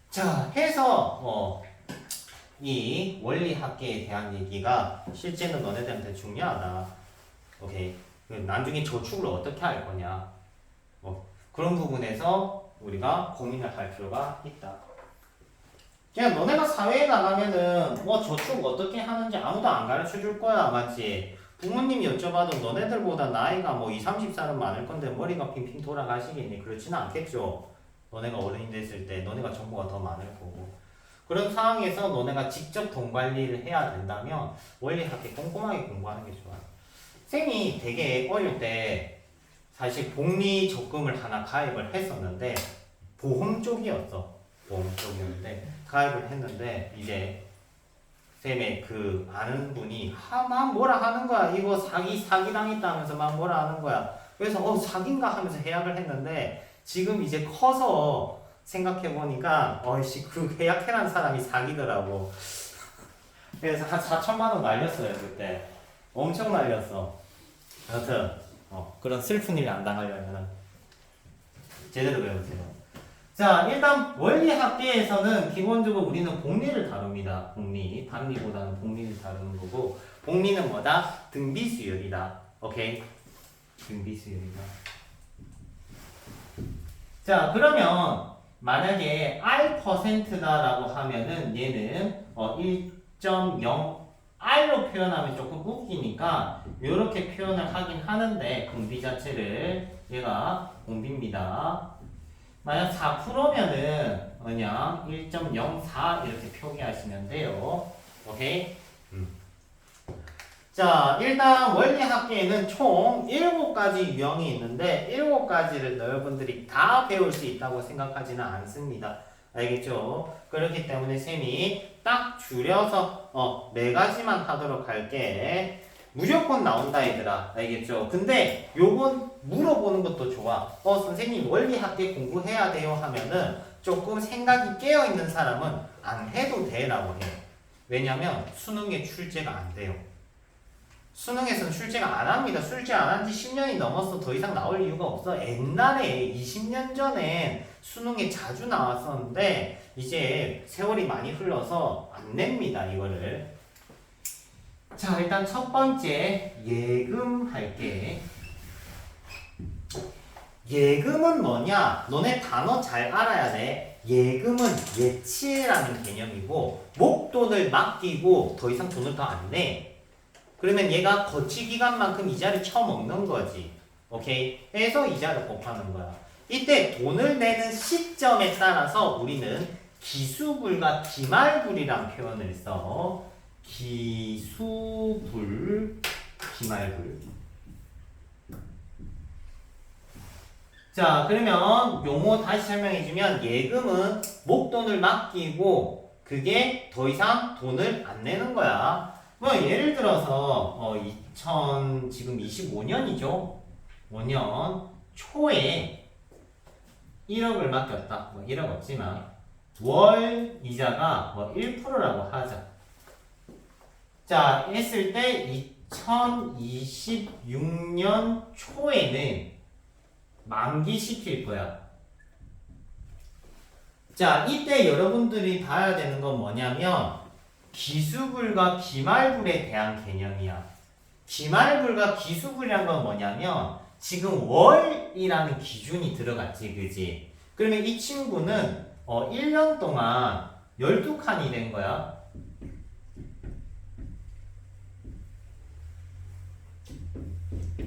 자, 해서 이 원리학계에 대한 얘기가 실제는 너네들한테 중요하다. 오케이. 나중에 저축을 어떻게 할 거냐. 그런 부분에서 우리가 고민을 할 필요가 있다. 그냥 너네가 사회에 나가면은 뭐 저축 어떻게 하는지 아무도 안 가르쳐 줄 거야. 맞지? 부모님이 여쭤봐도 너네들보다 나이가 뭐 20, 30살은 많을 건데 머리가 핑핑 돌아가시겠니? 그렇지는 않겠죠. 너네가 어른이 됐을 때 너네가 정보가 더 많을 거고. 그런 상황에서 너네가 직접 돈 관리를 해야 된다면 원리학계 꼼꼼하게 공부하는 게 좋아. 쌤이 되게 어릴 때 사실 복리 적금을 하나 가입을 했었는데 보험 쪽이었어. 보험 쪽이었는데 가입을 했는데 이제 쌤의 그 아는 분이 막 뭐라 하는 거야. 이거 사기 당했다면서 막 뭐라 하는 거야. 그래서 사기인가 하면서 해약을 했는데 지금 이제 커서 생각해 보니까 그 해약해라는 사람이 사기더라고. 그래서 한 4천만 원 날렸어요 그때. 엄청 날렸어. 여튼 그런 슬픈 일이 안 당하려면 제대로 배우세요. 자, 일단 원리 합계에서는 기본적으로 우리는 복리를 다룹니다. 복리. 단리보다는 복리를 다루는 거고, 복리는 뭐다? 등비수열이다. 오케이? 등비수열이다. 자, 그러면 만약에 R%다라고 하면은 얘는 1.0 R로 표현하면 조금 웃기니까 이렇게 표현을 하긴 하는데, 공비 자체를 얘가 공비입니다. 만약 4%면은 그냥 1.04 이렇게 표기하시면 돼요. 오케이? 자, 일단 원리 합계에는 총 7가지 유형이 있는데 7가지를 여러분들이 다 배울 수 있다고 생각하지는 않습니다. 알겠죠? 그렇기 때문에 쌤이 딱 줄여서 4가지만 하도록 할게. 무조건 나온다 얘들아. 알겠죠? 근데 요건 물어보는 것도 좋아. 선생님 원리 합계 공부해야 돼요 하면은 조금 생각이 깨어있는 사람은 안 해도 돼라고 해. 왜냐면 수능에 출제가 안 돼요. 수능에서는 출제가 안 합니다. 출제 안 한 지 10년이 넘었어. 더 이상 나올 이유가 없어. 옛날에 20년 전엔 수능에 자주 나왔었는데 이제 세월이 많이 흘러서 안 냅니다. 이거를. 자, 일단 첫 번째 예금 할게. 예금은 뭐냐? 너네 단어 잘 알아야 돼. 예금은 예치라는 개념이고 목돈을 맡기고 더 이상 돈을 더 안 내. 그러면 얘가 거치 기간만큼 이자를 쳐먹는 거지. 오케이? 해서 이자를 곱하는 거야. 이때 돈을 내는 시점에 따라서 우리는 기수불과 기말불이란 표현을 써. 기수불, 기말불. 자, 그러면 용어 다시 설명해주면 예금은 목돈을 맡기고 그게 더 이상 돈을 안 내는 거야. 뭐 예를 들어서 2000 지금 25년이죠. 5년 초에 1억을 맡겼다. 1억 없지만 월 이자가 1%라고 하자. 자, 했을 때 2026년 초에는 만기시킬 거야. 자, 이때 여러분들이 봐야 되는 건 뭐냐면 기수불과 기말불에 대한 개념이야. 기말불과 기수불이란 건 뭐냐면 지금 월이라는 기준이 들어갔지, 그지? 그러면 이 친구는 1년 동안 12칸이 된 거야.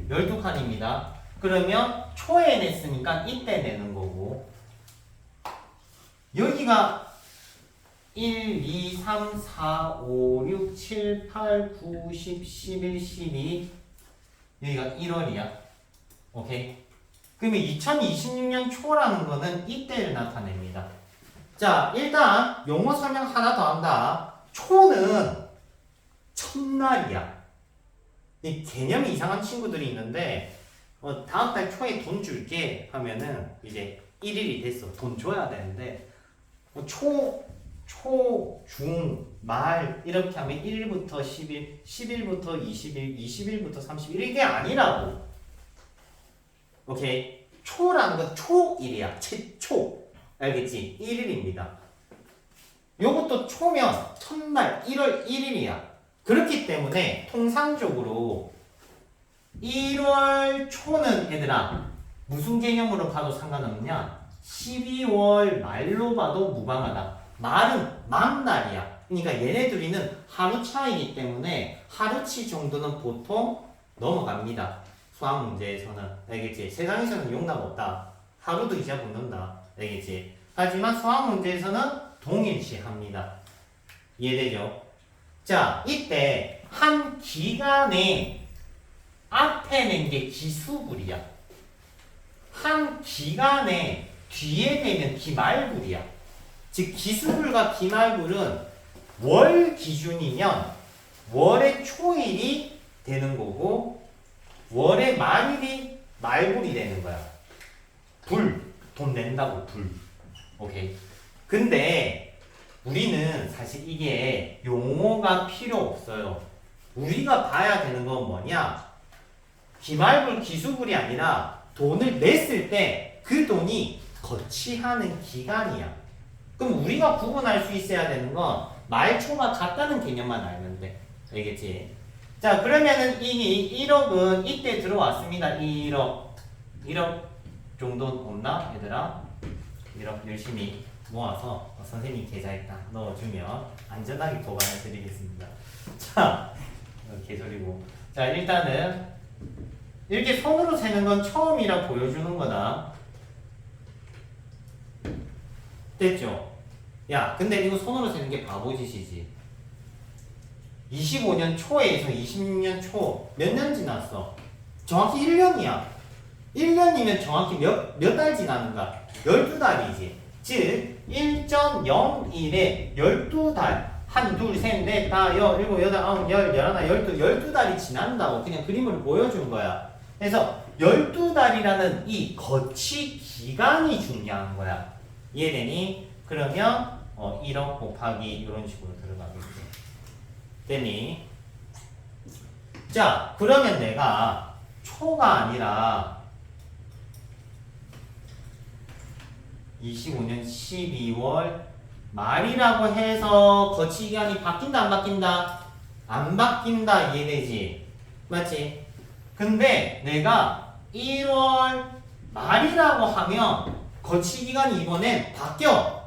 12칸입니다. 그러면 초에 냈으니까 이때 내는 거고 여기가 1, 2, 3, 4, 5, 6, 7, 8, 9, 10, 11, 12 여기가 1월이야. 오케이? 그러면 2026년 초라는 거는 이때를 나타냅니다. 자, 일단 용어 설명 하나 더 한다. 초는 첫날이야. 이 개념이 이상한 친구들이 있는데 다음 달 초에 돈 줄게 하면은 이제 1일이 됐어. 돈 줘야 되는데 초, 중, 말 이렇게 하면 1일부터 10일, 10일부터 20일, 20일부터 30일 이게 아니라고. 오케이? 초라는 건 초일이야. 최초. 알겠지? 1일입니다. 요것도 초면 첫날 1월 1일이야. 그렇기 때문에 통상적으로 1월 초는 얘들아 무슨 개념으로 봐도 상관없냐? 12월 말로 봐도 무방하다. 말은 만날이야. 그러니까 얘네들이는 하루 차이기 때문에 하루치 정도는 보통 넘어갑니다. 수학 문제에서는. 알겠지? 세상에서는 용납 없다. 하루도 이자 붙는다. 알겠지? 하지만 수학 문제에서는 동일시 합니다. 이해되죠? 자, 이때 한 기간에 앞에 낸 게 기수불이야. 한 기간에 뒤에 내면 기말불이야. 즉 기수불과 기말불은 월 기준이면 월의 초일이 되는 거고 월의 말일이 말불이 되는 거야. 불, 돈 낸다고 불. 오케이. 근데 우리는 사실 이게 용어가 필요 없어요. 우리가 봐야 되는 건 뭐냐? 기말불, 기수불이 아니라 돈을 냈을 때 그 돈이 거치하는 기간이야. 그럼 우리가 구분할 수 있어야 되는 건 말초가 같다는 개념만 알면 돼. 알겠지? 자, 그러면은 이 1억은 이때 들어왔습니다. 1억 정도는 없나? 얘들아? 1억 열심히 모아서 선생님 계좌에 딱 넣어주면 안전하게 보관해 드리겠습니다. 자, 개소리고. 자, 일단은 이렇게 손으로 세는 건 처음이라 보여주는 거다. 됐죠? 야, 근데 이거 손으로 세는 게 바보짓이지. 25년 초에서 26년 초 몇 년 지났어? 정확히 1년이야. 1년이면 정확히 몇 달 지나는가? 12달이지. 즉 1.01에 12달. 1, 2, 3, 4, 5, 6, 7, 8, 9, 10, 11, 12달이 지난다고 그냥 그림을 보여준 거야. 그래서 12달이라는 이 거치 기간이 중요한 거야. 이해되니? 그러면 1억 곱하기 이런 식으로 들어가겠지. 되니? 자, 그러면 내가 초가 아니라 25년 12월 말이라고 해서 거치 기간이 바뀐다 안 바뀐다? 안 바뀐다. 이해되지? 맞지? 근데 내가 1월 말이라고 하면 거치 기간이 이번엔 바뀌어.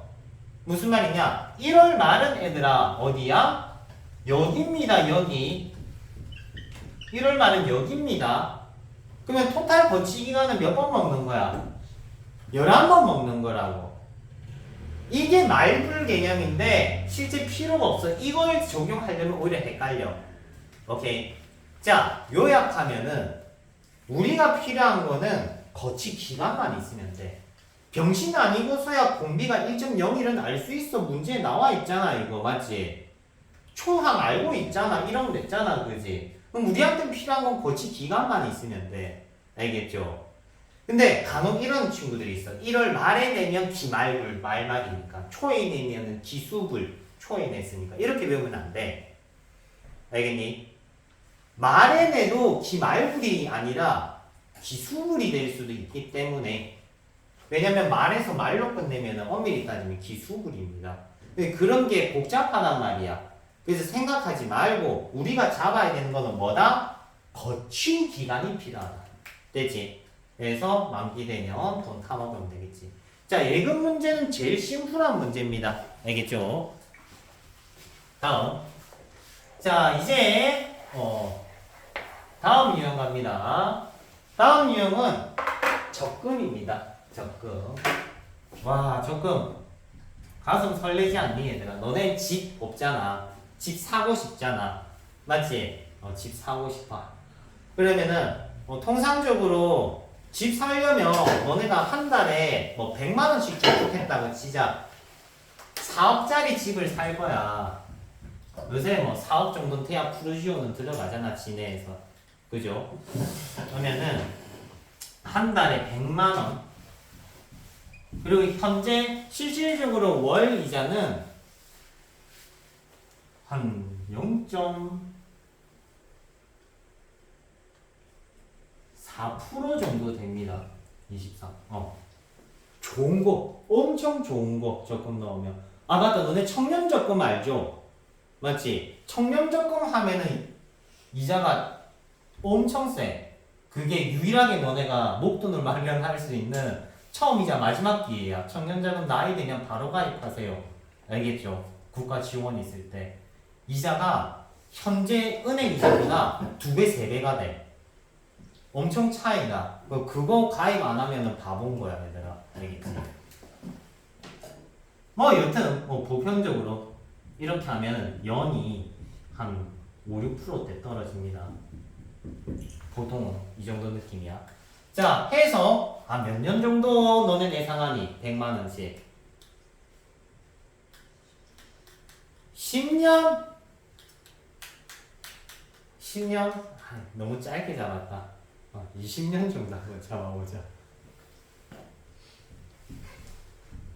무슨 말이냐? 1월 말은 얘들아 어디야? 여기입니다. 여기. 1월 말은 여기입니다. 그러면 토탈 거치 기간은 몇 번 먹는 거야? 11번 먹는 거라고. 이게 말불 개념인데 실제 필요가 없어. 이걸 적용하려면 오히려 헷갈려. 오케이. 자, 요약하면은 우리가 필요한 거는 거치 기간만 있으면 돼. 병신 아니고서야 공비가 1.01은 알 수 있어. 문제에 나와 있잖아. 이거 맞지? 초항 알고 있잖아. 이런 거 됐잖아. 그지? 그럼 우리한테 필요한 건 거치 기간만 있으면 돼. 알겠죠? 근데 간혹 이런 친구들이 있어. 1월 말에 내면 기말불, 말말이니까. 초에 내면은 기수불, 초에 냈으니까. 이렇게 배우면 안 돼. 알겠니? 말에 내도 기말불이 아니라 기수불이 될 수도 있기 때문에. 왜냐면 말에서 말로 끝내면 엄밀히 따지면 기수불입니다. 그런 게 복잡하단 말이야. 그래서 생각하지 말고 우리가 잡아야 되는 거는 뭐다? 거친 기간이 필요하다. 됐지? 그래서 만기되면 돈 타먹으면 되겠지. 자, 예금 문제는 제일 심플한 문제입니다. 알겠죠? 다음. 자, 이제 다음 유형 갑니다. 다음 유형은 적금입니다. 적금. 와, 적금. 가슴 설레지 않니 얘들아? 너네 집 없잖아. 집 사고 싶잖아. 맞지? 집 사고 싶어. 그러면은 통상적으로 집 살려면 너네가 한 달에 뭐 100만 원씩 저축했다고 치자. 4억짜리 집을 살 거야. 요새 뭐 4억 정도는 태아 푸르지오는 들어가잖아, 시내에서. 그죠? 그러면은 한 달에 100만 원. 그리고 현재 실질적으로 월 이자는 한 0.4% 정도 됩니다. 24. 좋은 거, 엄청 좋은 거 적금 넣으면. 아, 맞다. 너네 청년 적금 알죠? 맞지? 청년 적금 하면은 이자가 엄청 세. 그게 유일하게 너네가 목돈을 마련할 수 있는 처음이자 마지막 기회야. 청년자금 나이 되면 바로 가입하세요. 알겠죠? 국가 지원 있을 때. 이자가 현재 은행 이자보다 2배, 3배가 돼. 엄청 차이나. 그거 가입 안 하면은 바본 거야, 얘들아. 알겠지? 뭐, 여튼, 보편적으로 이렇게 하면 연이 한 5, 6%대 떨어집니다. 보통은 이 정도 느낌이야. 자, 해서 몇 년 정도 너네 예상하니? 100만 원씩. 10년? 10년? 너무 짧게 잡았다. 20년 정도 한번 잡아보자.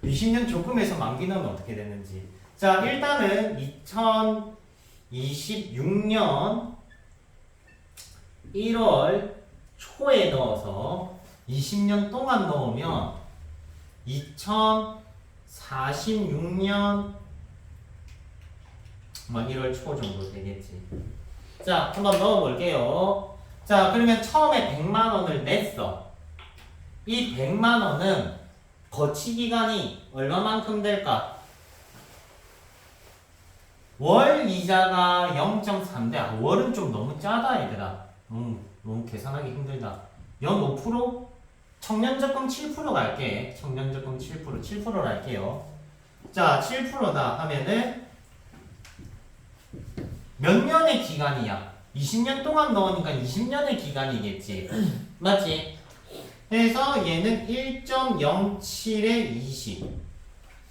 20년 조금에서 만기 넣으면 어떻게 되는지. 자, 일단은 2026년 1월 초에 넣어서 20년 동안 넣으면 2046년 뭐 1월 초 정도 되겠지. 자, 한번 넣어볼게요. 자, 그러면 처음에 100만 원을 냈어. 이 100만 원은 거치 기간이 얼마만큼 될까? 월 이자가 0.3대. 아, 월은 좀 너무 짜다, 얘들아. 너무 계산하기 힘들다. 연 5%? 청년적금 7% 갈게. 청년적금 7%로 할게요. 자, 7%다 하면은 몇 년의 기간이야? 20년 동안 넣으니까 20년의 기간이겠지. 맞지? 그래서 얘는 1.07에 20.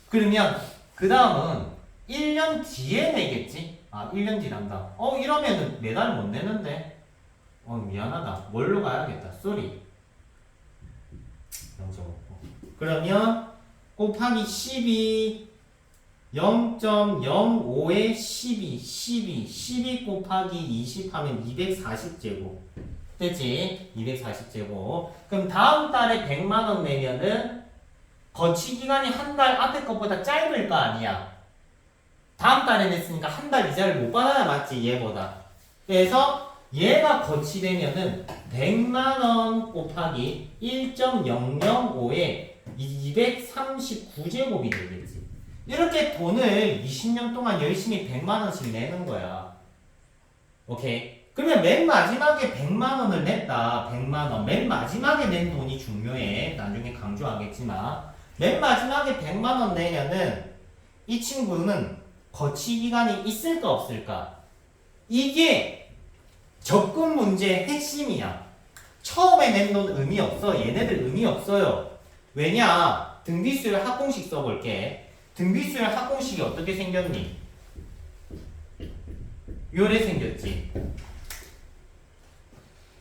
그러면 그 다음은 1년 뒤에 내겠지? 아, 1년 뒤 난다. 이러면은 매달 못 내는데. 미안하다. 뭘로 가야겠다. 쏘리. 0.5. 그러면 곱하기 12 0.05에 12 곱하기 20 하면 240제곱. 됐지? 240제곱. 그럼 다음 달에 100만원 내면은 거치 기간이 한 달 앞에 것보다 짧을 거 아니야. 다음 달에 냈으니까 한 달 이자를 못 받아야 맞지, 얘보다. 그래서 얘가 거치되면은 100만원 곱하기 1.005에 239제곱이 되겠지. 이렇게 돈을 20년 동안 열심히 100만원씩 내는 거야. 오케이? 그러면 맨 마지막에 100만원을 냈다. 100만원. 맨 마지막에 낸 돈이 중요해. 나중에 강조하겠지만. 맨 마지막에 100만원 내면은 이 친구는 거치 기간이 있을까 없을까? 이게 적금 문제의 핵심이야. 처음에 낸 돈 의미 없어. 얘네들 의미 없어요. 왜냐? 등비수열 합공식 써볼게. 등비수열 합공식이 어떻게 생겼니? 요래 생겼지.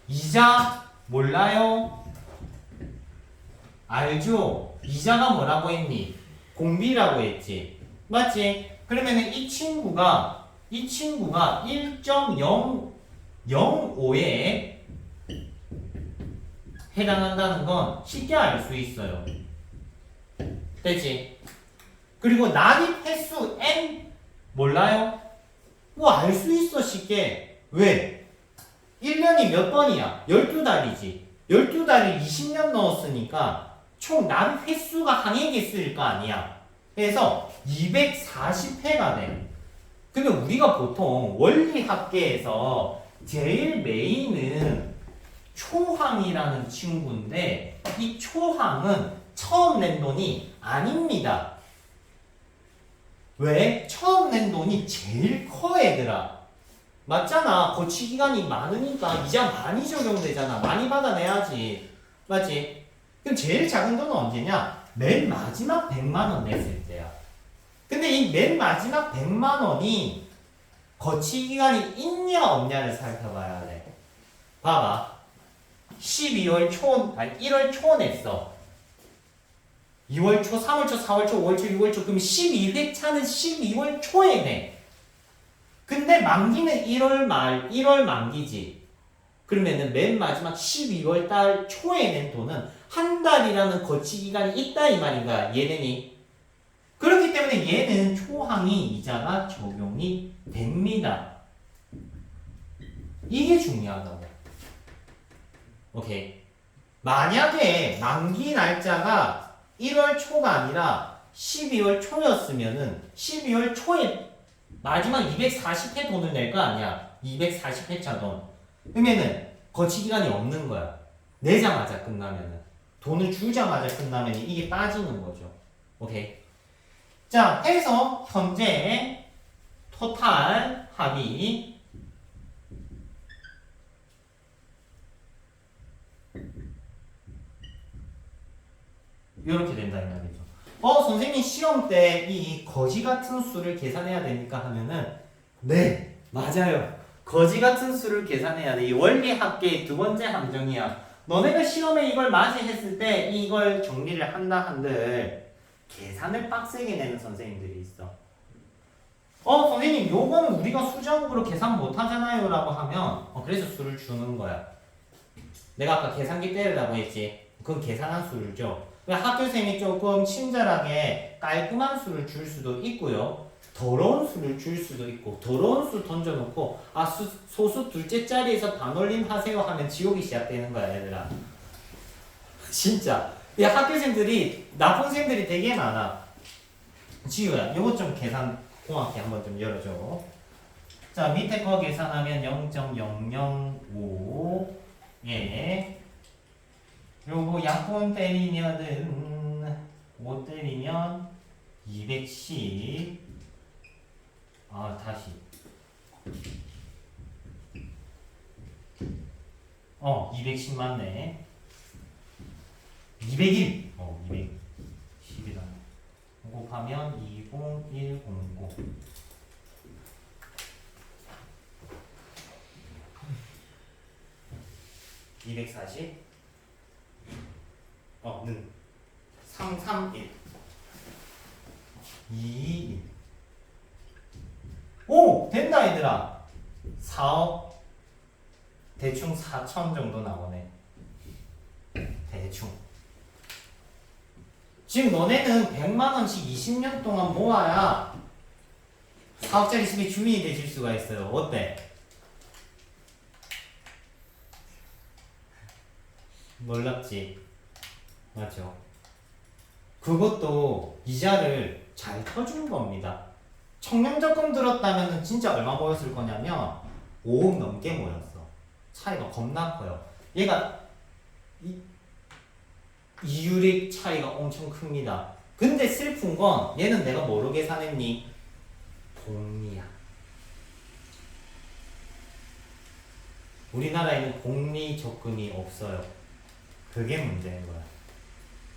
이자 몰라요? 알죠? 이자가 뭐라고 했니? 공비라고 했지. 맞지? 그러면은 이 친구가 1.005에 해당한다는 건 쉽게 알 수 있어요. 됐지? 그리고 난입 횟수 n 몰라요? 알 수 있어 쉽게. 왜? 1년이 몇 번이야? 12달이지. 12달을 20년 넣었으니까 총 납입 횟수가 한 개 있을 거 아니야. 그래서 240회가 돼. 근데 우리가 보통 원리학계에서 제일 메인은 초항이라는 친구인데 이 초항은 처음 낸 돈이 아닙니다. 왜? 처음 낸 돈이 제일 커, 얘들아. 맞잖아. 거치 기간이 많으니까 이자 많이 적용되잖아. 많이 받아내야지. 맞지? 그럼 제일 작은 돈은 언제냐? 맨 마지막 100만원 냈을 때야. 근데 이 맨 마지막 100만원이 거치 기간이 있냐 없냐를 살펴봐야 돼. 봐봐. 1월 초 냈어. 2월 초, 3월 초, 4월 초, 5월 초, 6월 초. 그럼 12회 차는 12월 초에 내. 근데 만기는 1월 만기지. 그러면은 맨 마지막 12월 달 초에 낸 돈은 한 달이라는 거치 기간이 있다 이 말인 거야. 얘네니. 그렇기 때문에 얘는 초항이 이자가 적용이 됩니다. 이게 중요하다고. 오케이. 만약에 만기 날짜가 1월 초가 아니라 12월 초였으면은 12월 초에 마지막 240회 돈을 낼 거 아니야. 240회차 돈. 그러면은 거치 기간이 없는 거야. 내자마자 끝나면은. 돈을 주자마자 끝나면 이게 빠지는 거죠. 오케이. 자, 해서 현재 토탈 합이 이렇게 된다 이 말이죠. 선생님 시험 때 이 거지 같은 수를 계산해야 됩니까? 하면은 네, 맞아요. 거지 같은 수를 계산해야 돼. 이 원리학계의 두 번째 함정이야. 너네가 시험에 이걸 맞이했을 때 이걸 정리를 한다 한들 계산을 빡세게 내는 선생님들이 있어. 선생님 요거는 우리가 수작업으로 계산 못하잖아요 라고 하면 그래서 수를 주는 거야. 내가 아까 계산기 때리라고 했지. 그건 계산한 수를 줘. 학교생이 조금 친절하게 깔끔한 수를 줄 수도 있고요. 더러운 수를 줄 수도 있고, 더러운 수 던져놓고 소수 둘째 자리에서 반올림 하세요 하면 지옥이 시작되는 거야, 얘들아. 진짜 학교생들이 나쁜 생들이 되게 많아. 지우야, 요거 좀 계산 공학기 한번 좀 열어줘. 자, 밑에 거 계산하면 0.005. 예. 요거 약분 때리면은 5 때리면 210. 다시 210 맞네. 201. 210이다. 곱하면 20100. 240. 는 331. 221. 오! 된다 얘들아. 4억 대충 4천 정도 나오네. 대충. 지금 너네는 100만원씩 20년 동안 모아야 4억짜리 집의 주인이 되실 수가 있어요. 어때? 놀랍지? 맞죠? 그것도 이자를 잘 터준 겁니다. 청량적금 들었다면 진짜 얼마 모였을 거냐면 5억 넘게 모였어. 차이가 겁나 커요. 얘가 이율의 차이가 엄청 큽니다. 근데 슬픈 건 얘는 내가 뭐로 계산했니? 복리야. 우리나라에는 복리 적금이 없어요. 그게 문제인 거야.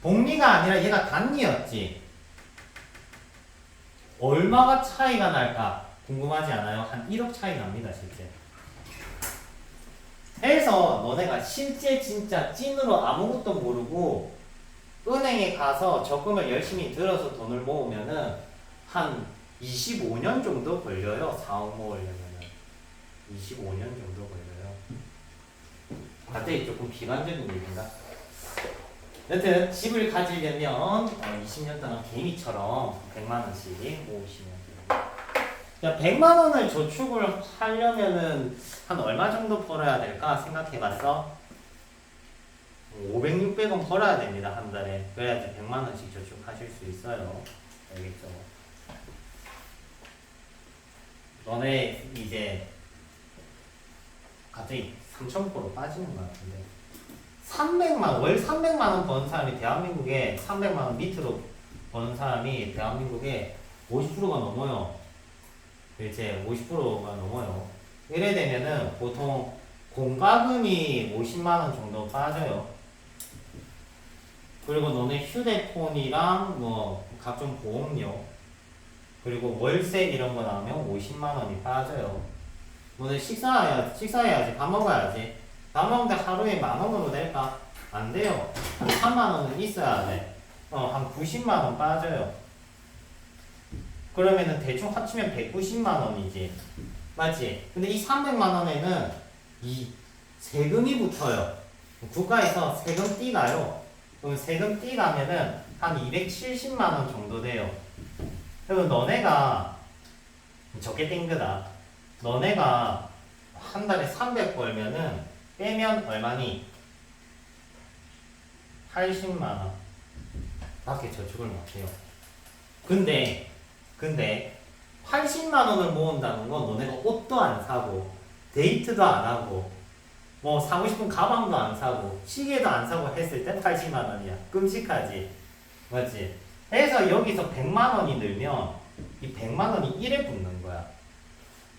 복리가 아니라 얘가 단리였지. 얼마가 차이가 날까 궁금하지 않아요? 한 1억 차이 납니다, 실제. 해서 너네가 실제 진짜 찐으로 아무것도 모르고 은행에 가서 적금을 열심히 들어서 돈을 모으면은 한 25년 정도 걸려요. 4억 모으려면은 25년 정도 걸려요. 갑자기 조금 비관적인 얘기인가? 여튼 집을 가지려면 20년 동안 개미처럼 100만원씩 모으시면 돼요. 100만원을 저축을 하려면은 한 얼마 정도 벌어야 될까 생각해봤어? 500, 600원 벌어야 됩니다. 한 달에. 그래야지 100만원씩 저축하실 수 있어요. 알겠죠? 너네 이제 갑자기 3,000% 빠지는 것 같은데 월 300만원 버는 사람이 대한민국에 300만원 밑으로 버는 사람이 대한민국에 50%가 넘어요. 이제 50%가 넘어요. 이래 되면은 보통 공과금이 50만원 정도 빠져요. 그리고 너네 휴대폰이랑 뭐 각종 보험료 그리고 월세 이런 거 나오면 50만원이 빠져요. 너네 식사해야지. 밥 먹어야지. 밥 먹는데 하루에 10,000원으로 될까? 안 돼요. 한 3만원은 있어야 돼. 한 90만원 빠져요. 그러면은 대충 합치면 190만원이지. 맞지? 근데 이 300만원에는 이 세금이 붙어요. 국가에서 세금 띠가요. 그럼 세금 띠가면은 한 270만원 정도 돼요. 그리고 너네가 적게 땡 거다. 너네가 한 달에 300 벌면은 빼면 얼마니? 80만원 밖에 저축을 못해요. 근데 80만원을 모은다는 건 너네가 옷도 안 사고 데이트도 안 하고 뭐 사고 싶은 가방도 안 사고 시계도 안 사고 했을 때 80만원이야. 끔찍하지? 맞지? 그래서 여기서 100만원이 늘면 이 100만원이 1에 붙는 거야.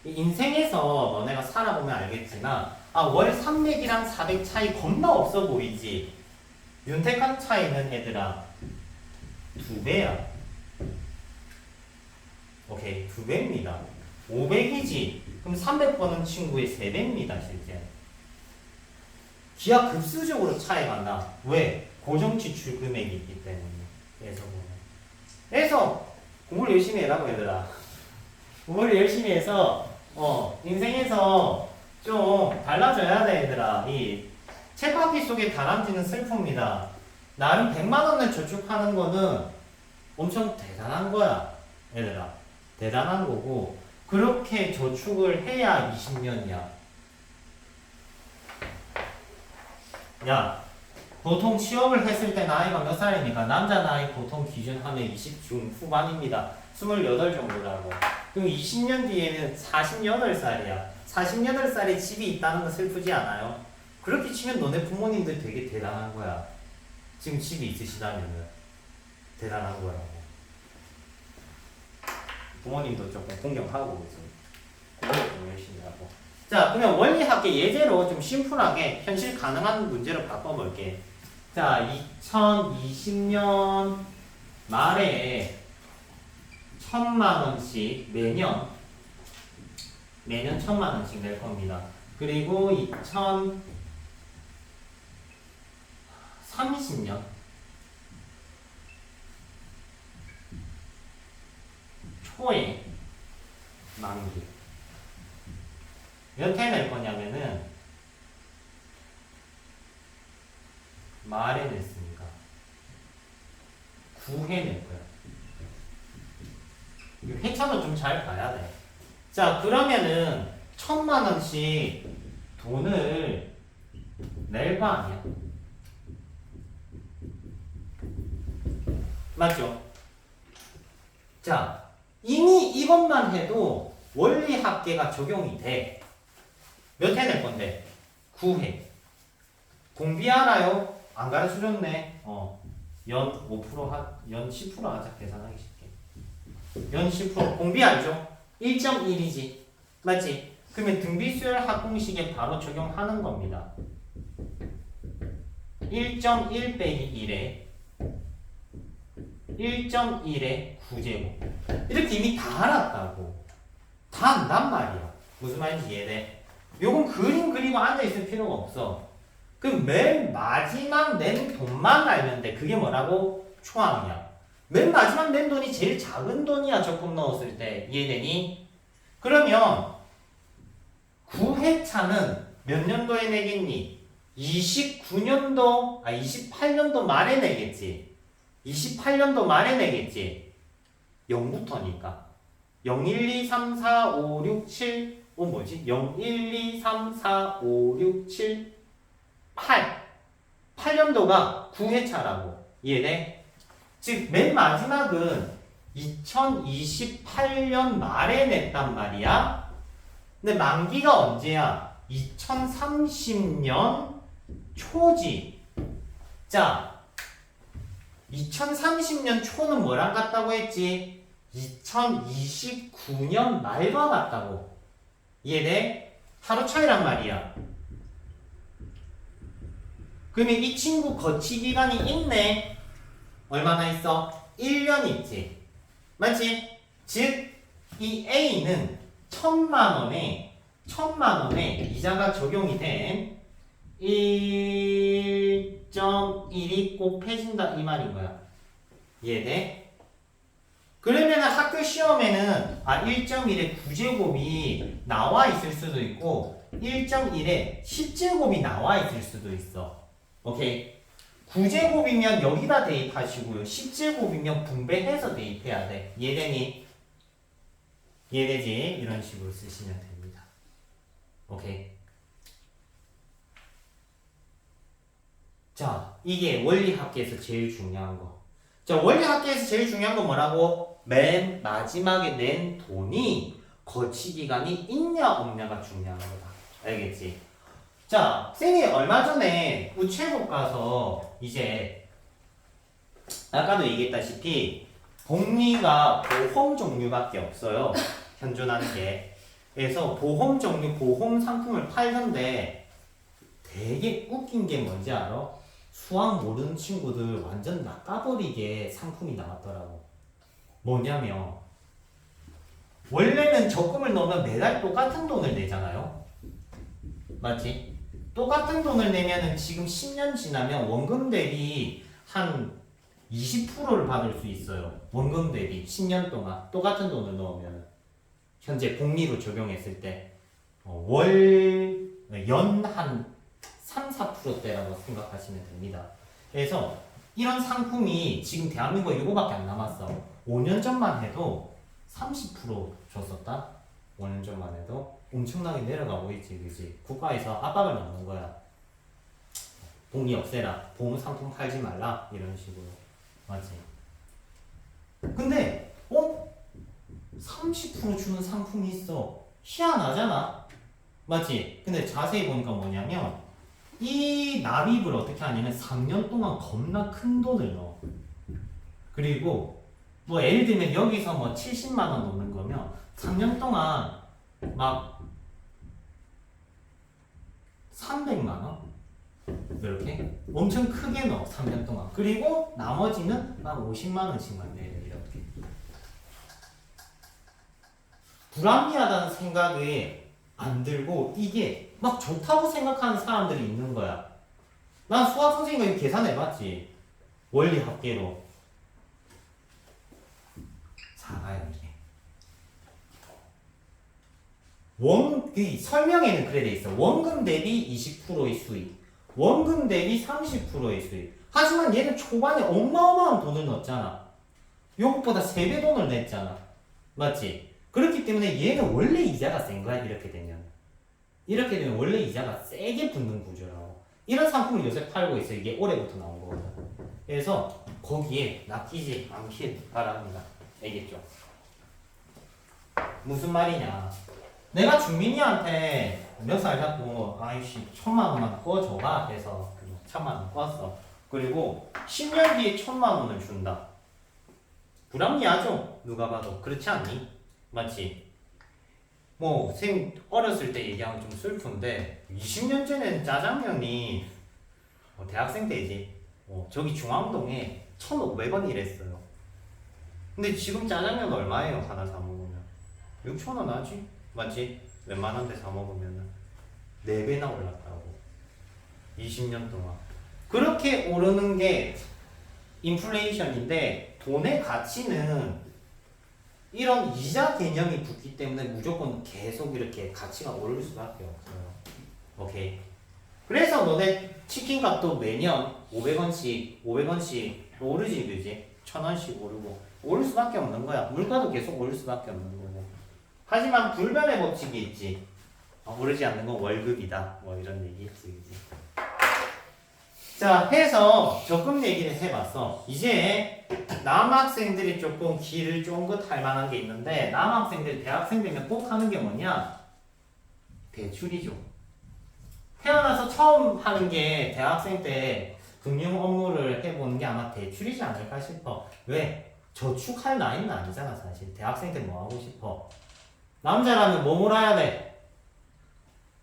인생에서 너네가 살아보면 알겠지만 월 300이랑 400 차이 겁나 없어 보이지? 윤택한 차이는 얘들아 2배야. 오케이, 2배입니다. 500이지? 그럼 300 버는 친구의 3배입니다, 실제. 기하급수적으로 차이가 나. 왜? 고정지출 금액이 있기 때문에. 그래서 공부를 열심히 해라고 얘들아. 공부를 열심히 해서 인생에서 좀 달라져야 돼 얘들아. 이 책바퀴 속에 다람쥐는 슬픕니다. 나름 100만 원을 저축하는 거는 엄청 대단한 거야. 얘들아. 대단한 거고 그렇게 저축을 해야 20년이야. 야, 보통 취업을 했을 때 나이가 몇 살입니까? 남자 나이 보통 기준하면 20 중후반입니다. 28 정도라고. 그럼 20년 뒤에는 48살이야. 48살에 집이 있다는 거 슬프지 않아요? 그렇게 치면 너네 부모님들 되게 대단한 거야. 지금 집이 있으시다면은 대단한 거라고. 부모님도 조금 공경하고 있습니다. 공경 열심히 하고. 자, 그러면 원리학계 예제로 좀 심플하게 현실 가능한 문제로 바꿔볼게. 자, 2020년 말에 1,000만 원씩 매년 1,000만 원씩 낼 겁니다. 그리고 2030년 초에 만기. 몇 해 낼 거냐면은 말에 냈으니까 9해 낼 거야. 회차도 좀 잘 봐야 돼. 자, 그러면은 1,000만 원씩 돈을 낼 거 아니야? 맞죠? 자, 이미 이것만 해도 원리학계가 적용이 돼. 몇 해 낼 건데? 9회. 공비 알아요? 안 가르쳐줬네. 연 5% 연 10% 하자. 계산하기 쉽게. 연 10% 공비 알죠? 1.1이지. 맞지? 그러면 등비수열 합공식에 바로 적용하는 겁니다. 1.1 빼기 1에 1.1에 9제곱. 이렇게 이미 다 알았다고. 다 안단 말이야. 무슨 말인지 이해돼? 요건 그림 그리고 앉아있을 필요가 없어. 그럼 맨 마지막 낸 돈만 알면 돼. 그게 뭐라고? 초항이야. 맨 마지막 낸 돈이 제일 작은 돈이야. 적금 넣었을 때. 이해되니? 그러면 9회차는 몇 년도에 내겠니? 28년도 말에 내겠지. 28년도 말에 내겠지. 0부터니까. 0, 1, 2, 3, 4, 5, 6, 7 뭐지? 0, 1, 2, 3, 4, 5, 6, 7, 8 8년도가 9회차라고. 이해돼? 즉 맨 마지막은 2028년 말에 냈단 말이야. 근데 만기가 언제야? 2030년 초지. 자, 2030년 초는 뭐랑 같다고 했지? 2029년 말과 같다고. 이해돼? 하루 차이란 말이야. 그러면 이 친구 거치 기간이 있네. 얼마나 있어? 1년 있지. 맞지? 즉, 이 A는 1,000만 원에 이자가 적용이 된 1.1이 곱해진다 이 말인 거야. 이해돼? 그러면 학교 시험에는 1.1에 9제곱이 나와 있을 수도 있고 1.1에 10제곱이 나와 있을 수도 있어. 오케이? 9제곱이면 여기다 대입하시고요. 10제곱이면 분배해서 대입해야 돼. 이해되니? 이해되지? 이런 식으로 쓰시면 됩니다. 오케이? 자, 이게 원리학계에서 제일 중요한 거. 자, 원리학계에서 제일 중요한 건 뭐라고? 맨 마지막에 낸 돈이 거치기간이 있냐 없냐가 중요한 거다. 알겠지? 자, 쌤이 얼마 전에 우체국 가서 이제 아까도 얘기했다시피 복리가 보험 종류밖에 없어요. 현존하는 게. 그래서 보험 종류, 보험 상품을 팔던데 되게 웃긴 게 뭔지 알아? 수학 모르는 친구들 완전 낚아버리게 상품이 나왔더라고. 뭐냐면 원래는 적금을 넣으면 매달 똑같은 돈을 내잖아요. 맞지? 똑같은 돈을 내면은 지금 10년 지나면 원금 대비 한 20%를 받을 수 있어요. 원금 대비 10년 동안 똑같은 돈을 넣으면 현재 복리로 적용했을 때 연 한 3, 4%대라고 생각하시면 됩니다. 그래서 이런 상품이 지금 대한민국에 이거밖에 안 남았어. 5년 전만 해도 30% 줬었다. 5년 전만 해도 엄청나게 내려가고 있지, 그지? 국가에서 압박을 넣는 거야. 복리 없애라, 보험 상품 팔지 말라, 이런 식으로. 맞지? 근데 30% 주는 상품이 있어. 희한하잖아. 맞지? 근데 자세히 보니까 뭐냐면 이 납입을 어떻게 하냐면 3년 동안 겁나 큰 돈을 넣어. 그리고 뭐 예를 들면 여기서 뭐 70만 원 넣는 거면 3년 동안 막 300만 원? 이렇게 엄청 크게 넣어. 3년 동안. 그리고 나머지는 막 50만 원씩만 내려. 이렇게. 불합리하다는 생각이 안 들고 이게 막 좋다고 생각하는 사람들이 있는 거야. 난 수학 선생님과 계산해봤지. 원리 합계로. 작아요 이게. 설명에는 그래 돼 있어. 원금 대비 20%의 수익, 원금 대비 30%의 수익. 하지만 얘는 초반에 어마어마한 돈을 넣었잖아. 요것보다 3배 돈을 냈잖아. 맞지? 그렇기 때문에 얘는 원래 이자가 센 거야. 이렇게 되면 원래 이자가 세게 붙는 구조라고. 이런 상품을 요새 팔고 있어. 이게 올해부터 나온 거거든. 그래서 거기에 낚이지 않길 바랍니다. 알겠죠? 무슨 말이냐? 내가 준민이한테 멱살 잡고 아이씨 1000만 원만 꿔줘봐 해서 1000만 원 꿨어. 그리고 10년 뒤에 1000만 원을 준다. 불합리하죠? 누가 봐도. 그렇지 않니? 맞지? 뭐 쌤 어렸을 때 얘기하면 좀 슬픈데 20년 전에는 짜장면이 대학생 때지 저기 중앙동에 1,500원 이랬어요. 근데 지금 짜장면 얼마예요? 하나 사 먹으면 6,000원 하지? 맞지? 웬만한 데 사 먹으면 4배나 올랐다고. 20년 동안. 그렇게 오르는 게 인플레이션인데 돈의 가치는 이런 이자 개념이 붙기 때문에 무조건 계속 이렇게 가치가 오를 수밖에 없어요. 오케이. 그래서 너네 치킨 값도 매년 500원씩 오르지, 그지? 1,000원씩 오르고 오를 수밖에 없는 거야. 물가도 계속 오를 수밖에 없는 거고. 하지만 불변의 법칙이 있지. 오르지 않는 건 월급이다. 뭐 이런 얘기 있지, 그지? 자, 해서 적금 얘기를 해봤어. 이제 남학생들이 조금 길을 쫑긋할 만한 게 있는데 남학생들, 대학생들은 꼭 하는 게 뭐냐? 대출이죠. 태어나서 처음 하는 게 대학생 때 금융 업무를 해보는 게 아마 대출이지 않을까 싶어. 왜? 저축할 나이는 아니잖아 사실. 대학생 때 뭐 하고 싶어? 남자라면 뭐 몰아야 돼?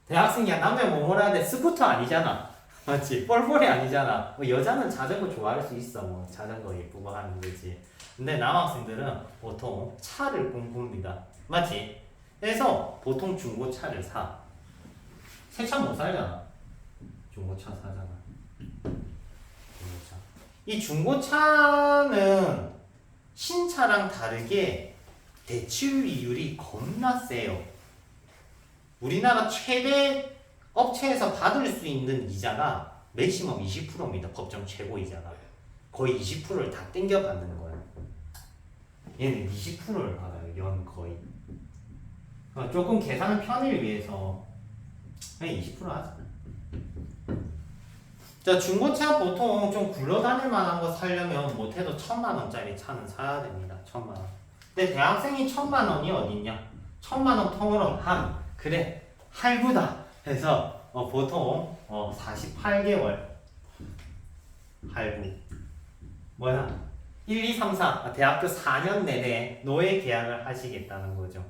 대학생이야. 남자면 뭐 몰아야 돼? 스쿠터 아니잖아. 맞지? 뻘뻘이 아니잖아. 뭐 여자는 자전거 좋아할 수 있어. 뭐 자전거 예쁘고 하는 거지. 근데 남학생들은 보통 차를 꿈꿉니다. 맞지? 그래서 보통 중고차를 사. 새 차 못 살잖아. 중고차 사잖아. 중고차. 이 중고차는 신차랑 다르게 대출이율이 겁나 세요. 우리나라 최대 업체에서 받을 수 있는 이자가 맥시멈 20%입니다. 법정 최고 이자가. 거의 20%를 다 땡겨 받는 거야. 얘는 20%를 받아요. 연 거의. 조금 계산은 편의를 위해서 그냥 20% 하자. 자, 중고차 보통 좀 굴러다닐 만한 거 사려면 못해도 1,000만 원짜리 차는 사야 됩니다. 1,000만 원. 근데 대학생이 1,000만 원이 어딨냐? 1,000만 원 통으로 그래 할부다 해서 보통 48개월 할부. 뭐야? 1, 2, 3, 4 대학교 4년 내내 노예 계약을 하시겠다는 거죠.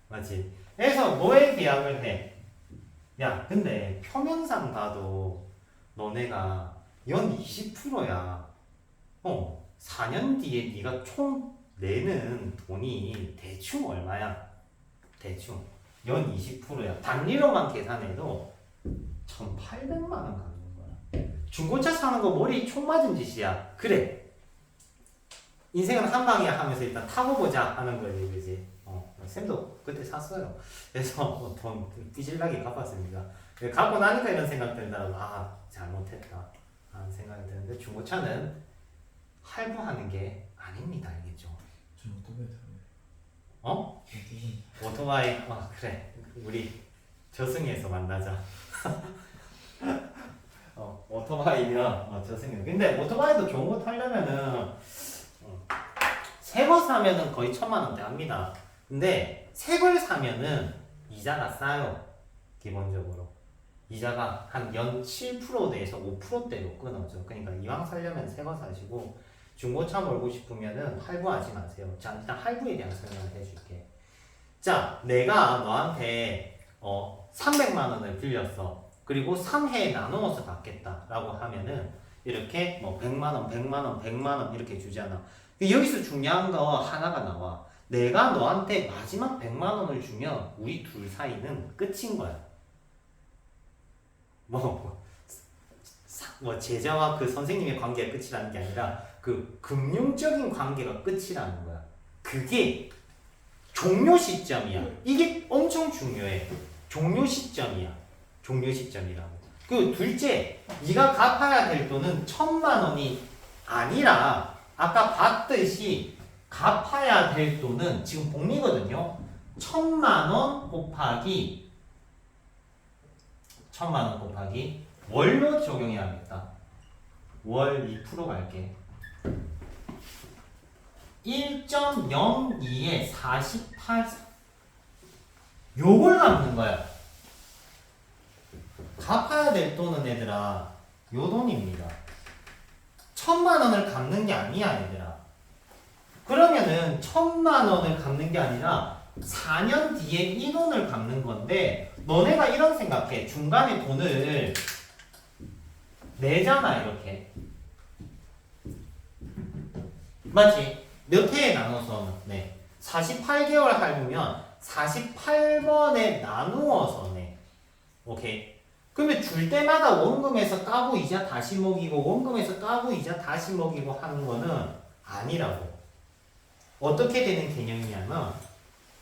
맞지? 그래서 노예 계약을 해. 야, 근데 표면상 봐도 너네가 연 20%야. 4년 뒤에 네가 총 내는 돈이 대충 얼마야? 대충 연 20%야. 단리로만 계산해도 1,800만 원 가는 거야. 중고차 사는 거 머리 총 맞은 짓이야. 그래. 인생은 한 방이야 하면서 일단 타고 보자 하는 거지, 그지? 쌤도 그때 샀어요. 그래서 돈 삐질나게 갚았습니다. 갖고 나니까 이런 생각 들더라고. 잘못했다 하는 생각이 드는데 중고차는 할부하는 게 아닙니다. 알겠죠? 저 오토바이 타요. 어? 오토바이. 오토바이. 그래. 우리 저승에서 만나자. 오토바이면 저승에. 근데 오토바이도 좋은 거 타려면은 새 거 사면은 거의 1,000만 원대 합니다. 근데 새 걸 사면은 이자가 싸요. 기본적으로. 이자가 한 연 7%대에서 5%대로 끊어져. 그러니까 이왕 살려면 새 거 사시고 중고차 몰고 싶으면은 할부하지 마세요. 자, 일단 할부에 대한 설명을 해줄게. 자, 내가 너한테 300만 원을 빌렸어. 그리고 3회에 나누어서 갚겠다라고 하면은 이렇게 뭐 100만 원, 100만 원, 100만 원 이렇게 주잖아. 여기서 중요한 거 하나가 나와. 내가 너한테 마지막 100만 원을 주면 우리 둘 사이는 끝인 거야. 제자와 그 선생님의 관계가 끝이라는 게 아니라 그 금융적인 관계가 끝이라는 거야. 그게 종료 시점이야. 이게 엄청 중요해. 종료 시점이야. 종료 시점이라고. 그 둘째, 네가 갚아야 될 돈은 1,000만 원이 아니라 아까 봤듯이 갚아야 될 돈은 지금 복리거든요. 1,000만 원 곱하기 1,000만 원 곱하기 월로 적용해야겠다. 월 2% 갈게. 1.02에 48 요걸 갚는 거야. 갚아야 될 돈은 얘들아 요 돈입니다. 1,000만 원을 갚는 게 아니야 얘들아. 그러면은 1,000만 원을 갚는 게 아니라 4년 뒤에 이 돈을 갚는 건데 너네가 이런 생각해. 중간에 돈을 내잖아 이렇게. 맞지? 몇 회에 나눠서 내. 48개월 할부면 48번에 나누어서 내. 오케이? 그러면 줄 때마다 원금에서 까고 이자 다시 먹이고 원금에서 까고 이자 다시 먹이고 하는 거는 아니라고. 어떻게 되는 개념이냐면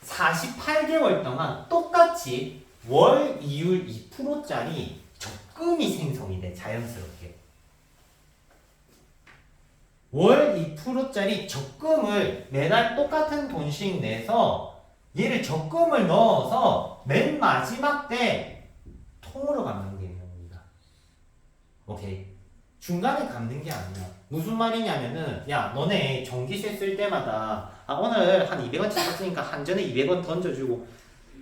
48개월 동안 똑같이 월 이율 2%짜리 적금이 생성이 돼. 자연스럽게. 월 2%짜리 적금을 매달 똑같은 돈씩 내서 얘를 적금을 넣어서 맨 마지막 때 통으로 갚는 개념입니다. 오케이. 중간에 갚는 게 아니야. 무슨 말이냐면은 야 너네 전기세 쓸 때마다 오늘 한 200원치 썼으니까 한전에 200원 던져주고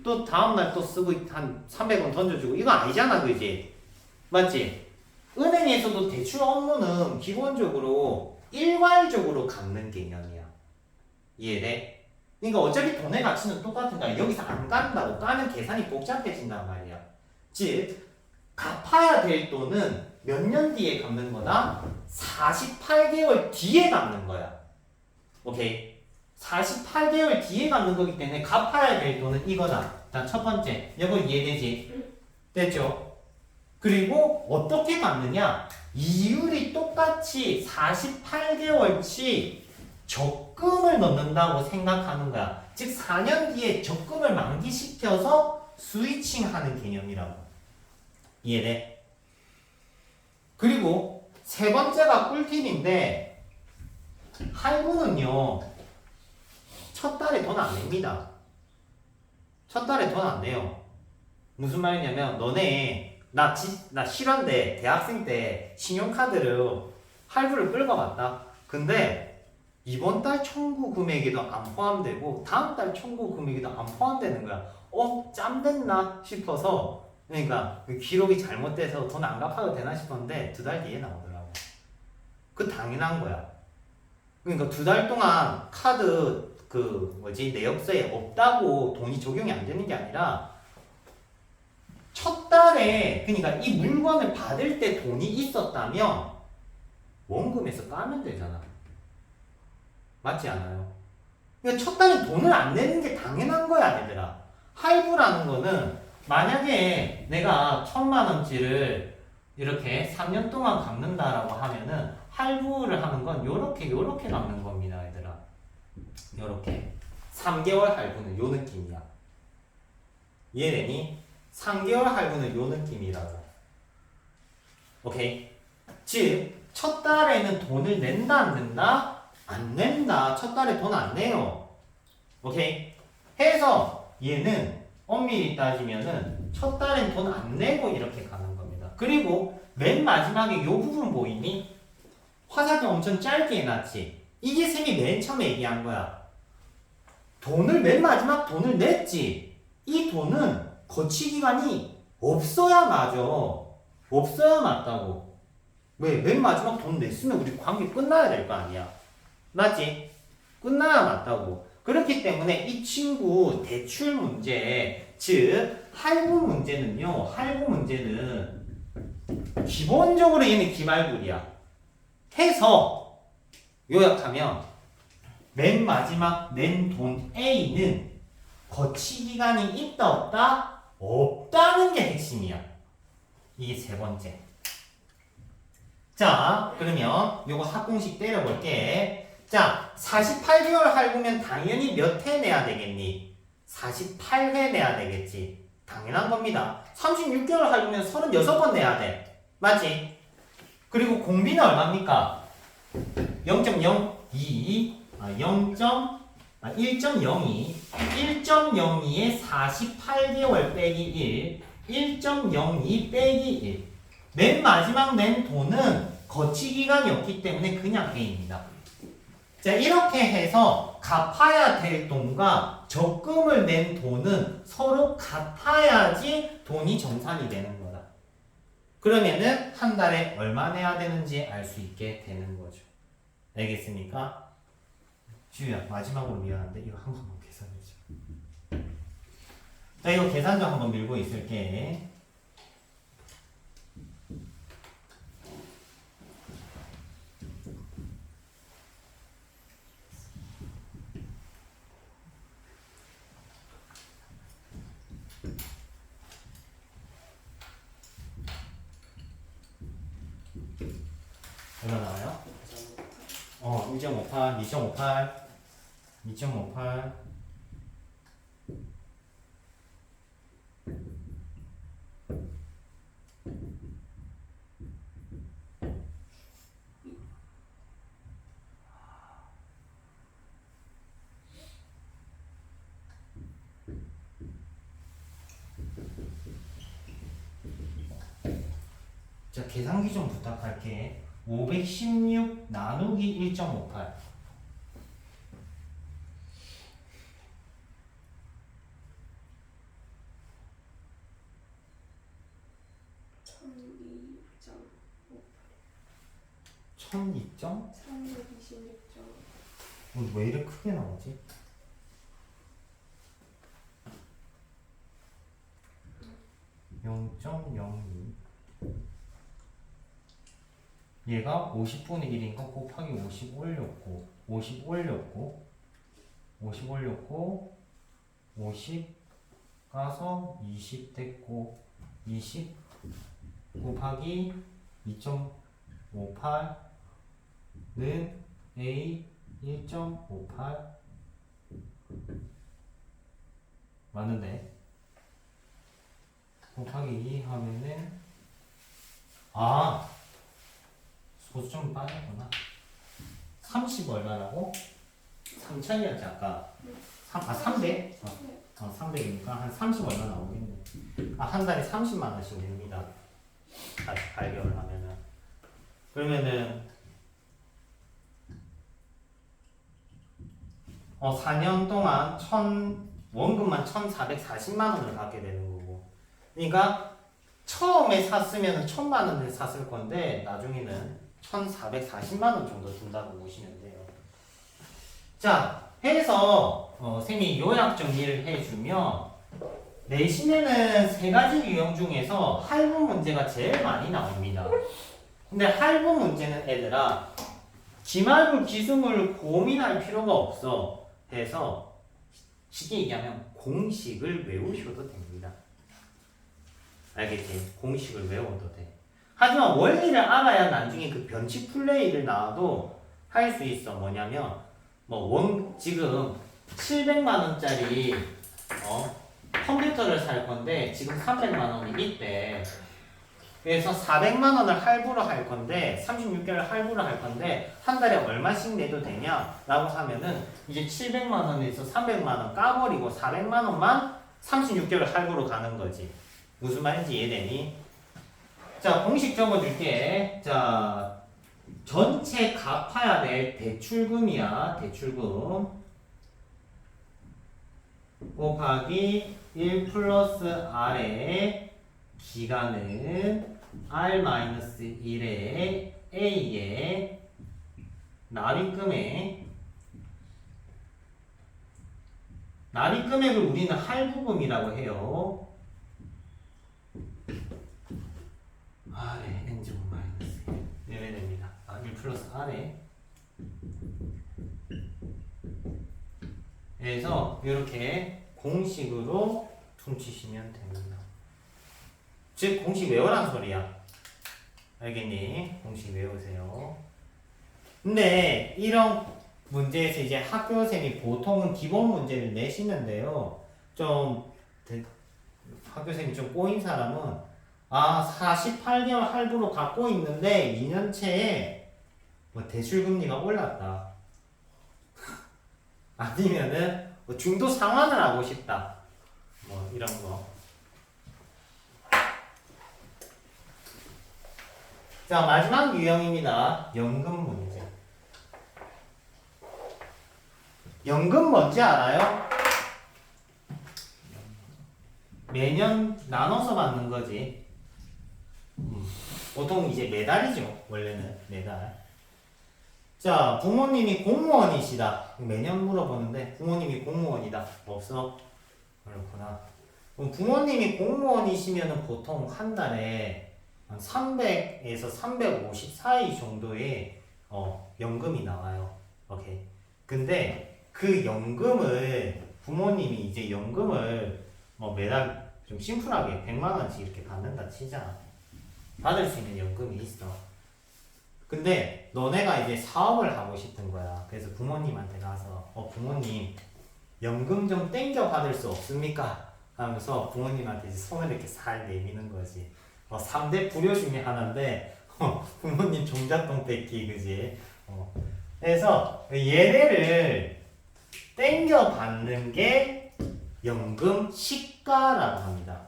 또 다음날 또 쓰고 한 300원 던져주고 이거 아니잖아 그지? 맞지? 은행에서도 대출 업무는 기본적으로 일괄적으로 갚는 개념이야. 이해돼? 그러니까 어차피 돈의 가치는 똑같은 거야. 여기서 안 깐다고 까면 계산이 복잡해진단 말이야. 즉 갚아야 될 돈은 몇 년 뒤에 갚는 거다? 48개월 뒤에 갚는 거야. 오케이? 48개월 뒤에 갚는 거기 때문에 갚아야 될 돈은 이거다. 자, 첫 번째. 이거 이해되지? 됐죠? 그리고 어떻게 갚느냐? 이율이 똑같이 48개월치 적금을 넣는다고 생각하는 거야. 즉 4년 뒤에 적금을 만기시켜서 스위칭하는 개념이라고. 이해돼? 그리고 세 번째가 꿀팁인데 할부는요 첫 달에 돈 안 냅니다. 첫 달에 돈 안 내요. 무슨 말이냐면 너네 나 실화인데 대학생 때 신용카드를 할부를 끌고 왔다. 근데 이번 달 청구 금액에도 안 포함되고 다음 달 청구 금액에도 안 포함되는 거야. 짬됐나 싶어서 그러니까 그 기록이 잘못돼서 돈 안 갚아도 되나 싶었는데 2달 뒤에 나오더라고. 그 당연한 거야. 그러니까 2달 동안 카드 내역서에 없다고 돈이 적용이 안 되는 게 아니라 첫 달에 그러니까 이 물건을 받을 때 돈이 있었다면 원금에서 까면 되잖아. 맞지 않아요? 그러니까 첫 달에 돈을 안 내는 게 당연한 거야 얘들아. 할부라는 거는 만약에 내가 1,000만 원치를 이렇게 3년 동안 갚는다라고 하면은 할부를 하는 건 요렇게 갚는 겁니다 얘들아. 요렇게 3개월 할부는 요 느낌이야. 이해되니? 3개월 할부는 요 느낌이라고. 오케이? 즉 첫 달에는 돈을 낸다 안 낸다? 안 낸다. 첫 달에 돈 안 내요. 오케이? 해서 얘는 엄밀히 따지면은 첫 달엔 돈 안 내고 이렇게 가는 겁니다. 그리고 맨 마지막에 요 부분 보이니? 화살표 엄청 짧게 해놨지? 이게 쌤이 맨 처음에 얘기한 거야. 돈을 맨 마지막 돈을 냈지. 이 돈은 거치 기간이 없어야 맞아. 없어야 맞다고. 왜? 맨 마지막 돈 냈으면 우리 관계 끝나야 될 거 아니야. 맞지? 끝나야 맞다고. 그렇기 때문에 이 친구 대출 문제, 즉 할부 문제는요. 할부 문제는 기본적으로 얘는 기말고리야. 해서 요약하면 맨 마지막 낸 돈 A는 거치 기간이 있다 없다? 없다는 게 핵심이야. 이게 세 번째. 자, 그러면 요거 합공식 때려볼게. 자, 48개월 할부면 당연히 몇 회 내야 되겠니? 48회 내야 되겠지. 당연한 겁니다. 36개월 할부면 36번 내야 돼. 맞지? 그리고 공비는 얼마입니까? 0.02, 1.02에 48개월 빼기 1, 1.02 빼기 1. 맨 마지막 낸 돈은 거치 기간이 없기 때문에 그냥 A입니다. 자, 이렇게 해서 갚아야 될 돈과 적금을 낸 돈은 서로 같아야지 돈이 정산이 되는 거다. 그러면은 한 달에 얼마 내야 되는지 알 수 있게 되는 거죠. 알겠습니까? 주희야, 마지막으로 미안한데 이거 한 번만 계산해줘. 자, 이거 계산도 한번 밀고 있을게. 얼마 나와요? 1.58, 2.58. 자, 계산기 좀 부탁할게. 516 나누기 1.58. 1002점? 326점. 왜 이렇게 크게 나오지? 얘가 50분의 1인 거 곱하기 50 올렸고 50 올렸고 50 올렸고 50 가서 20 됐고 20 곱하기 2.58는 A 1.58 맞는데 곱하기 2 하면은 소수점 빠졌구나. 30 얼마라고? 3,000이었지 아까. 300? 300이니까 한 30 얼마 나오겠네. 한 달에 30만 원씩 냅니다. 48개월 하면은. 그러면은 4년 동안 원금만 1,440만 원을 받게 되는 거고. 그러니까 처음에 샀으면 1,000만 원을 샀을 건데 나중에는 1,440만 원 정도 준다고 보시면 돼요. 자, 해서 쌤이 요약 정리를 해주면 내신에는 세 가지 유형 중에서 할부 문제가 제일 많이 나옵니다. 근데 할부 문제는 애들아 기말부 기수물 고민할 필요가 없어. 해서 쉽게 얘기하면 공식을 외우셔도 됩니다. 알겠지? 공식을 외워도 돼. 하지만 원리를 알아야 나중에 그 변칙 플레이를 나와도 할 수 있어. 뭐냐면 지금 700만 원짜리 컴퓨터를 살 건데 지금 300만 원이 있대. 그래서 400만 원을 할부로 할 건데 36개월 할부로 할 건데 한 달에 얼마씩 내도 되냐라고 하면은 이제 700만 원에서 300만 원 까버리고 400만 원만 36개월 할부로 가는 거지. 무슨 말인지 이해되니? 자, 공식 적어줄게. 자, 전체 갚아야 될 대출금이야. 대출금 곱하기 1 플러스 R의 기간은 R-1의 A의 납입금액을 우리는 할부금이라고 해요. R의 N제곱 마이너스 1 이래야 됩니다. 1 플러스 R의 그래서 이렇게 공식으로 퉁치시면 됩니다. 즉 공식 외워란 소리야. 알겠니? 공식 외우세요. 근데 이런 문제에서 이제 학교생이 보통은 기본 문제를 내시는데요. 학교생이 좀 꼬인 사람은 48개월 할부로 갖고 있는데 2년째에 뭐 대출금리가 올랐다. 아니면은 뭐 중도 상환을 하고 싶다. 뭐 이런 거. 자, 마지막 유형입니다. 연금 문제. 연금 뭔지 알아요? 매년 나눠서 받는 거지. 보통 이제 매달이죠. 원래는 매달. 자, 부모님이 공무원이시다. 매년 물어보는데 부모님이 공무원이다. 없어? 그렇구나. 그럼 부모님이 공무원이시면 보통 한 달에 한 300에서 350 사이 정도의 연금이 나와요. 오케이. 근데 그 연금을 부모님이 이제 연금을 매달 좀 심플하게 100만 원씩 이렇게 받는다 치자. 받을 수 있는 연금이 있어. 근데 너네가 이제 사업을 하고 싶은 거야. 그래서 부모님한테 가서 부모님 연금 좀 땡겨 받을 수 없습니까? 하면서 부모님한테 이제 손을 이렇게 살 내미는 거지. 3대 불효 중에 하나인데 부모님 종잣돈 뺏기 그지? 그래서 얘네를 땡겨 받는 게 연금 시가라고 합니다.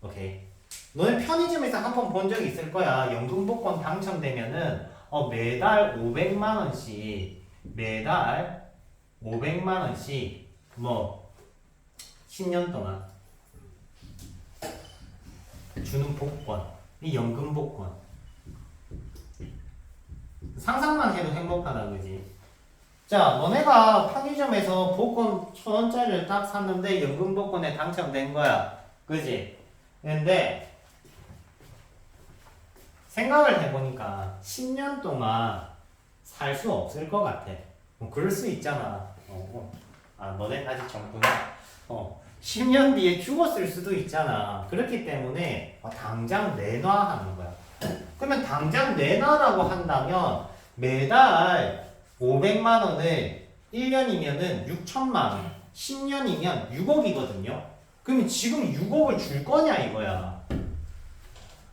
오케이. 너네 편의점에서 한 번 본 적 있을 거야. 연금 복권 당첨되면은 매달 500만 원씩 매달 500만 원씩 10년 동안 주는 복권. 이 연금 복권. 상상만 해도 행복하다 그지? 자, 너네가 편의점에서 복권 1,000원짜리를 딱 샀는데 연금 복권에 당첨된 거야. 그지? 근데 생각을 해보니까 10년 동안 살 수 없을 것 같아. 그럴 수 있잖아. 너네 아직 젊구나. 10년 뒤에 죽었을 수도 있잖아. 그렇기 때문에 당장 내놔 하는 거야. 그러면 당장 내놔라고 한다면 매달 500만 원을 1년이면은 6천만 원, 10년이면 6억이거든요. 그러면 지금 6억을 줄 거냐 이거야.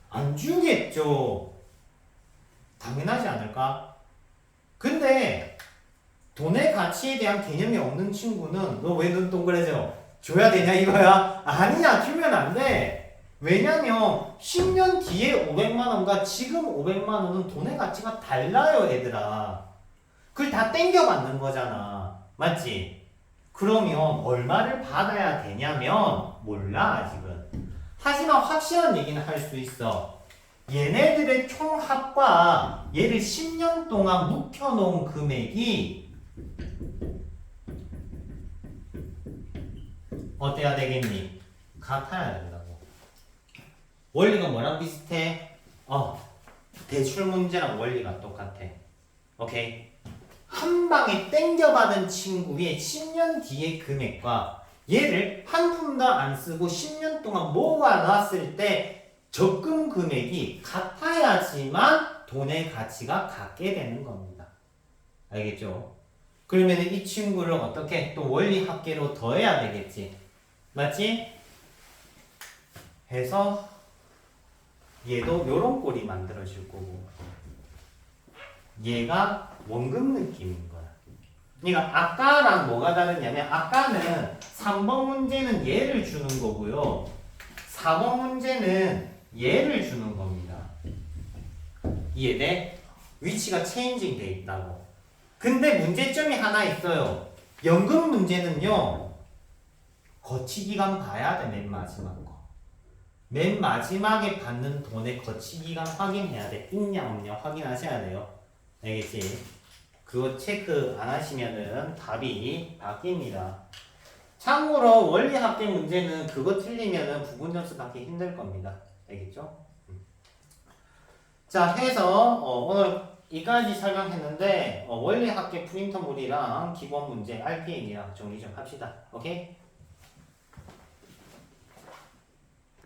안 주겠죠. 당연하지 않을까? 근데 돈의 가치에 대한 개념이 없는 친구는 너 왜 눈 동그래져? 줘야 되냐 이거야? 아니야, 주면 안 돼. 왜냐면 10년 뒤에 500만 원과 지금 500만 원은 돈의 가치가 달라요, 얘들아. 그걸 다 땡겨받는 거잖아. 맞지? 그러면 얼마를 받아야 되냐면 몰라, 아직은. 하지만 확실한 얘기는 할 수 있어. 얘네들의 총합과 얘를 10년 동안 묵혀놓은 금액이 어때야 되겠니? 같아야 된다고. 원리가 뭐랑 비슷해? 대출 문제랑 원리가 똑같아. 오케이? 한 방에 땡겨받은 친구의 10년 뒤의 금액과 얘를 한 푼도 안 쓰고 10년 동안 모아놨을 때 적금 금액이 같아야지만 돈의 가치가 같게 되는 겁니다. 알겠죠? 그러면 이 친구를 어떻게 또 원리 합계로 더해야 되겠지. 맞지? 해서 얘도 요런 꼴이 만들어질 거고 얘가 원금 느낌인 거야. 그러니까 아까랑 뭐가 다르냐면 아까는 3번 문제는 얘를 주는 거고요. 4번 문제는 얘를 주는 겁니다. 이해돼? 위치가 체인징 돼 있다고. 근데 문제점이 하나 있어요. 연금 문제는요. 거치기간 봐야 돼. 맨 마지막 거. 맨 마지막에 받는 돈의 거치기간 확인해야 돼. 있냐 없냐 확인하셔야 돼요. 알겠지? 그거 체크 안 하시면은 답이 바뀝니다. 참고로 원리 합계 문제는 그거 틀리면은 부분 점수 받기 힘들 겁니다. 알겠죠? 자, 해서 오늘 이까지 설명했는데 원리 합계 프린터물이랑 기본 문제 RPN이랑 정리 좀 합시다. 오케이?